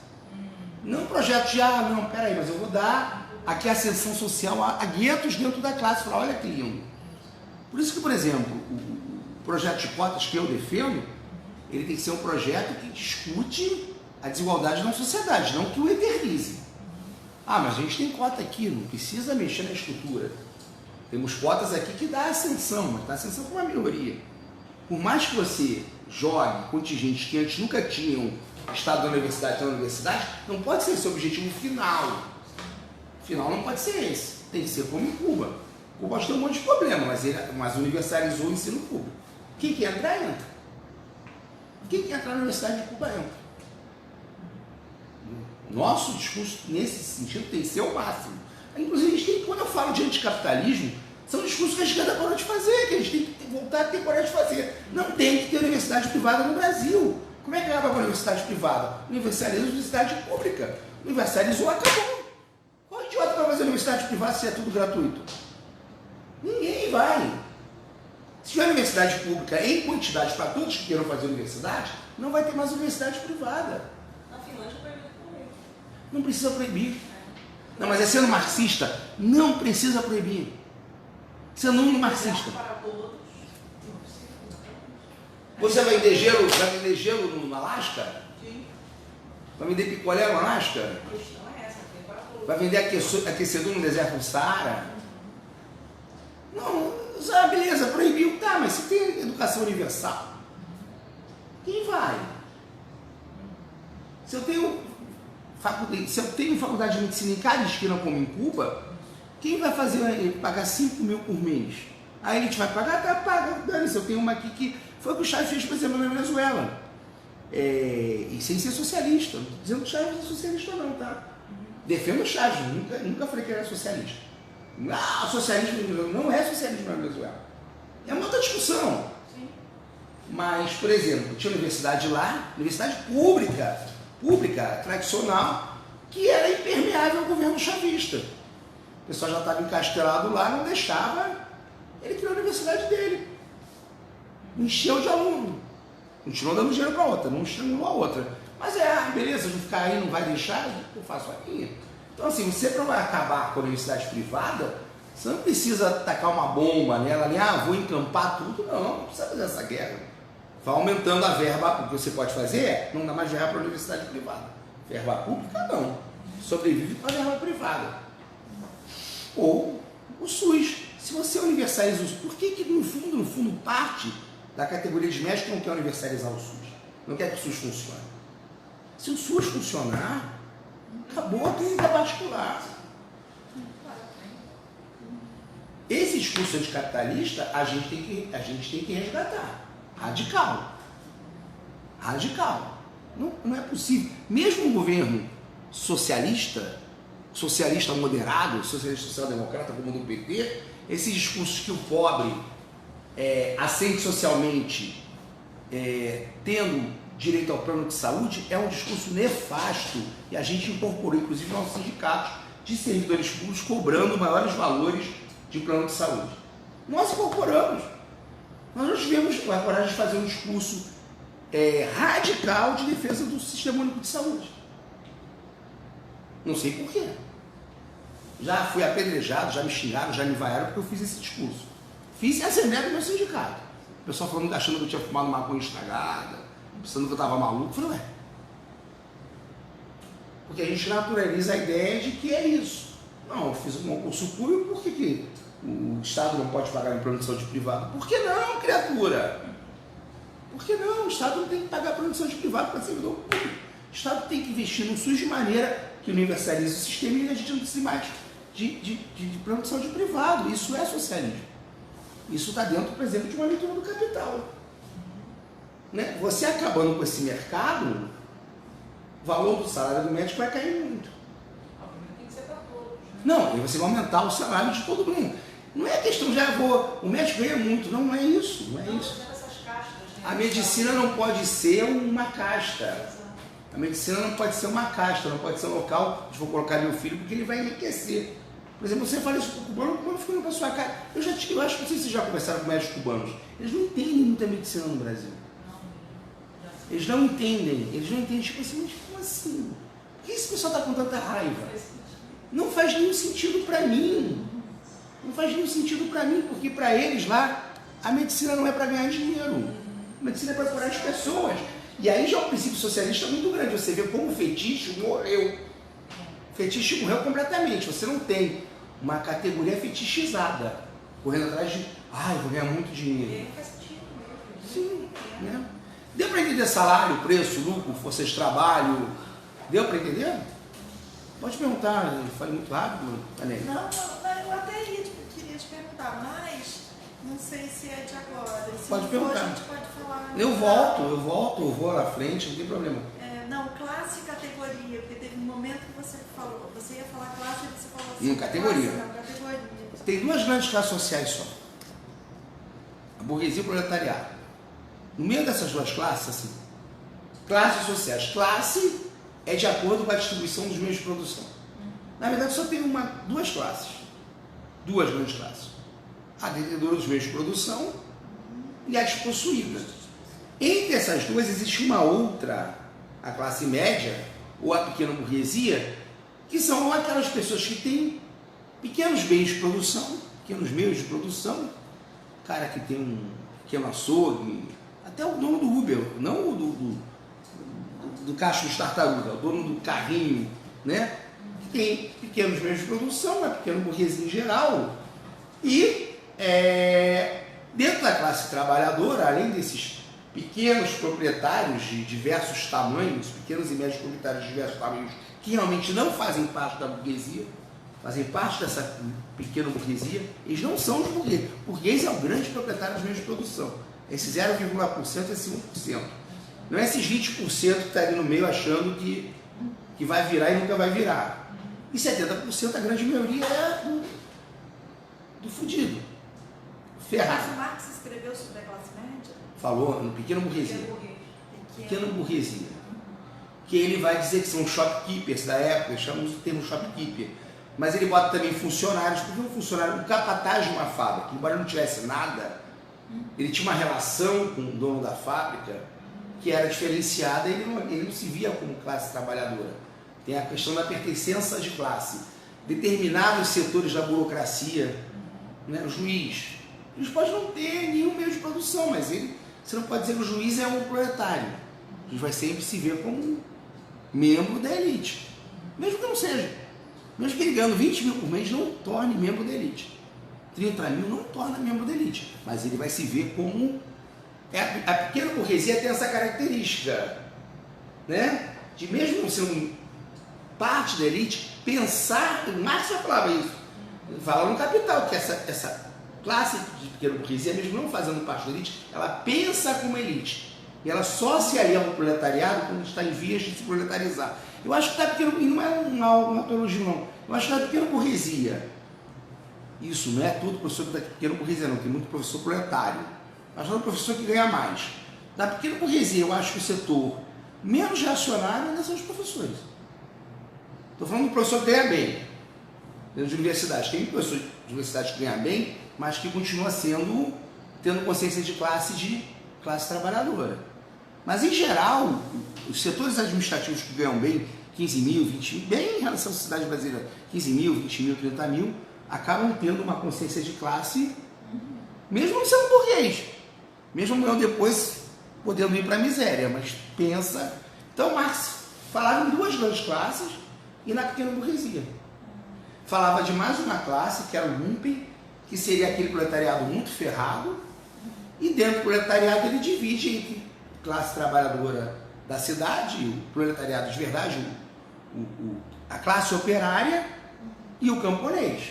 Não um projeto de, não, peraí, mas eu vou dar aqui a ascensão social a guetos dentro da classe. Falar, olha que lindo. Por isso que, por exemplo, o projeto de cotas que eu defendo, ele tem que ser um projeto que discute a desigualdade na sociedade, não que o eternize. Mas a gente tem cota aqui, não precisa mexer na estrutura. Temos cotas aqui que dá ascensão, mas dá ascensão com uma minoria. Por mais que você jogue contingentes que antes nunca tinham estado na universidade, não pode ser esse o objetivo final. O final não pode ser esse. Tem que ser como em Cuba. Cuba tem um monte de problema, mas universalizou o ensino público. Quem quer entrar, entra. Quem quer entrar na Universidade de Cuba, entra. Nosso discurso, nesse sentido, tem que ser o máximo. Inclusive, quando eu falo de anticapitalismo, são discursos que a esquerda parou de fazer, que a gente tem que voltar a ter coragem de fazer. Não tem que ter universidade privada no Brasil. Como é que acaba com a universidade privada? Universaliza a universidade pública. Universalizou, acabou. Qual idiota vai fazer universidade privada se é tudo gratuito? Ninguém vai. Se tiver universidade pública em quantidade para todos que queiram fazer universidade, não vai ter mais universidade privada. Na Finlândia proibido por lei. Não precisa proibir. Não, mas é sendo marxista, não precisa proibir. Sendo um marxista. Você vai vender gelo no Alasca? Sim. Vai vender picolé no Alasca? A questão é essa, tem para todos. Vai vender aquecedor no deserto do Saara? Não, beleza, proibiu. Tá, mas se tem educação universal, quem vai? Se eu tenho faculdade de medicina em cada esquina como em Cuba, quem vai pagar 5 mil por mês? Aí a gente vai pagar, tá, paga. Dane-se, eu tenho uma aqui que foi o que o Chávez fez, por exemplo, na Venezuela. E sem ser socialista. Não estou dizendo que o Chávez é socialista não, tá? Defendo o Chávez, nunca falei que era socialista. Socialismo não é socialismo na Venezuela. É uma outra discussão. Sim. Mas, por exemplo, tinha universidade lá, universidade pública, tradicional, que era impermeável ao governo chavista. O pessoal já estava encastelado lá, não deixava, ele criou a universidade dele. Encheu de aluno. Continuou dando dinheiro para outra, não estimulou a outra. Mas beleza, não ficar aí, não vai deixar, eu faço a minha. Então assim, você para acabar com a universidade privada, você não precisa tacar uma bomba nela, vou encampar tudo, não precisa fazer essa guerra. Vai aumentando a verba, o que você pode fazer é não dar mais verba para a universidade privada. Verba pública não, sobrevive com a verba privada. Ou o SUS, se você universaliza o SUS, por que no fundo, parte da categoria de médico não quer universalizar o SUS? Não quer que o SUS funcione? Se o SUS funcionar, acabou a clínica particular. Esse discurso anticapitalista a gente tem que resgatar. Radical. Não é possível. Mesmo um governo socialista moderado, socialista social-democrata como o do PT, esses discursos que o pobre assente socialmente tendo direito ao plano de saúde é um discurso nefasto e a gente incorporou, inclusive, nossos sindicatos de servidores públicos cobrando maiores valores de plano de saúde. Nós incorporamos. Nós não tivemos a coragem de fazer um discurso radical de defesa do Sistema Único de Saúde. Não sei por quê. Já fui apedrejado, já me xingaram, já me vaiaram porque eu fiz esse discurso. Fiz em assembleia do meu sindicato. O pessoal falando, achando que eu tinha fumado maconha estragada, pensando que eu estava maluco. Eu falei, ué. Porque a gente naturaliza a ideia de que é isso. Não, eu fiz um concurso público, por que o Estado não pode pagar em plano de saúde privado? Por que não, criatura? Por que não? O Estado não tem que pagar plano de saúde privado para servidor público. O Estado tem que investir no SUS de maneira que universalize o sistema e a gente não precisa mais de plano de saúde privado. Isso é socialismo. Isso está dentro, por exemplo, de uma leitura do capital. Né? Você acabando com esse mercado, o valor do salário do médico vai cair muito. Tem que ser para todos. Não, e você vai aumentar o salário de todo mundo. Não é questão de, o médico ganha muito. Não é isso. Não é isso. A medicina não pode ser uma casta. A medicina não pode ser uma casta, não pode ser um local onde vou colocar meu filho porque ele vai enriquecer. Por exemplo, você fala isso para o cubano, o cubano fica olhando para sua cara. Eu acho que não sei se vocês já conversaram com médicos cubanos. Eles não entendem muita medicina no Brasil. Eles não entendem, tipo assim, mas como assim? Por que esse pessoal está com tanta raiva? Não faz nenhum sentido para mim. Não faz nenhum sentido para mim, porque para eles lá, a medicina não é para ganhar dinheiro. A medicina é para curar as pessoas. E aí já o princípio socialista é muito grande. Você vê como o fetiche morreu. O fetiche morreu completamente. Você não tem uma categoria fetichizada, correndo atrás de, vou ganhar muito dinheiro. Faz sentido mesmo. Sim, né? Deu para entender salário, preço, lucro, força de trabalho? Deu para entender? Pode perguntar, eu falei muito rápido, Anel. Não, eu até queria te perguntar, mas não sei se é de agora. Se Pode não perguntar. for, a gente pode falar. Eu vou lá à frente, não tem problema. Não, classe e categoria, porque teve um momento que você falou, você ia falar classe e você falou assim. Não, categoria. Classe, não, categoria. Tem duas grandes classes sociais só. A burguesia e o proletariado. No meio dessas duas classes, assim, classes sociais. Classe é de acordo com a distribuição dos meios de produção. Na verdade, só tem duas classes. Duas grandes classes. A detentora dos meios de produção e a despossuída. Entre essas duas existe uma outra, a classe média, ou a pequena burguesia, que são aquelas pessoas que têm pequenos meios de produção, pequenos meios de produção, cara que tem um pequeno açougue, até o dono do Uber, não o do caixa dos tartaruga, o dono do carrinho, né? Que tem pequenos meios de produção, uma pequena burguesia em geral, e dentro da classe trabalhadora, além desses pequenos proprietários de diversos tamanhos, pequenos e médios proprietários de diversos tamanhos, que realmente não fazem parte da burguesia, fazem parte dessa pequena burguesia, eles não são os burgueses. O burguês é o grande proprietário dos meios de produção. Esse 0,1% é esse 1%. Não é esses 20% que está ali no meio achando que vai virar e nunca vai virar. E 70% a grande maioria é do fudido. Ferrado. Mas o Marx escreveu sobre a classe média? Falou no pequena burguesia. Pequena burguesia. que ele vai dizer que são shopkeepers da época, chamamos o termo shopkeeper, mas ele bota também funcionários, porque um funcionário, um capataz de uma fábrica, embora não tivesse nada, ele tinha uma relação com o dono da fábrica que era diferenciada, ele não se via como classe trabalhadora. Tem a questão da pertença de classe. Determinados setores da burocracia, né, o juiz pode não ter nenhum meio de produção, mas você não pode dizer que o juiz é um proletário. O juiz vai sempre se ver como membro da elite, mesmo que não seja. Mesmo que ele ganhando 20 mil por mês, não torne membro da elite. 30 mil não torna membro da elite, mas ele vai se ver como... A pequena burguesia tem essa característica, né? De mesmo não sendo parte da elite, pensar... Marx já falava isso. Ele fala no Capital, que essa classe de pequena burguesia, mesmo não fazendo parte da elite, ela pensa como elite. E ela só se alia ao proletariado quando está em vias de se proletarizar. Eu acho que está pequeno, e não é uma teologia não, eu acho que está pequena burguesia. Isso, não é tudo professor da pequena burguesia não, tem muito professor proletário. Mas não é o professor que ganha mais. Da pequena burguesia, eu acho que o setor menos reacionário ainda são os professores. Estou falando do professor que ganha bem, dentro de universidade. Tem professor de universidade que ganha bem, mas que continua tendo consciência de classe trabalhadora. Mas, em geral, os setores administrativos que ganham bem, 15 mil, 20 mil, bem em relação à sociedade brasileira, 15 mil, 20 mil, 30 mil, acabam tendo uma consciência de classe, mesmo não sendo burguês, mesmo eu depois podendo ir para a miséria, mas pensa... Então, Marx falava em duas grandes classes e na pequena burguesia. Falava de mais uma classe, que era o lumpen, que seria aquele proletariado muito ferrado, e dentro do proletariado ele divide entre classe trabalhadora da cidade, o proletariado de verdade, a classe operária e o camponês.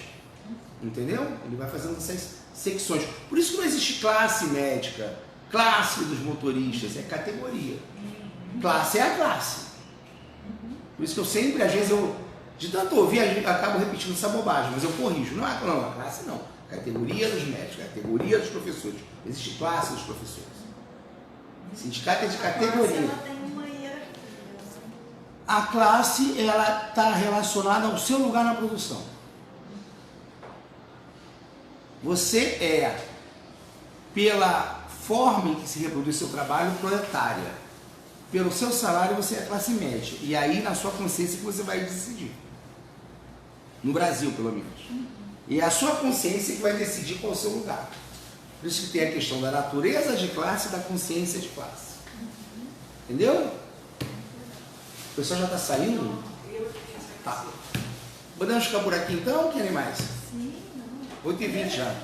Entendeu? Ele vai fazendo essas secções. Por isso que não existe classe médica, classe dos motoristas, é categoria. Classe é a classe. Por isso que eu sempre, às vezes, de tanto ouvir, acabo repetindo essa bobagem, mas eu corrijo. Não, a classe não. Categoria dos médicos, categoria dos professores. Existe classe dos professores. Sindicato é de categoria. Ela tem uma hierarquia. A classe, ela está relacionada ao seu lugar na produção. Você é, pela forma em que se reproduz seu trabalho, proletária. Pelo seu salário, você é classe média. E aí, na sua consciência, que você vai decidir. No Brasil, pelo menos. E é a sua consciência que vai decidir qual é o seu lugar. Por isso que tem a questão da natureza de classe e da consciência de classe. Entendeu? O pessoal já está saindo? Tá. Podemos ficar por aqui então? Querem mais? Sim, não. 8h20 já.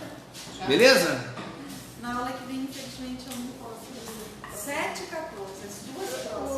Beleza? Na aula que vem, infelizmente, eu não posso. 7h14, as duas provas.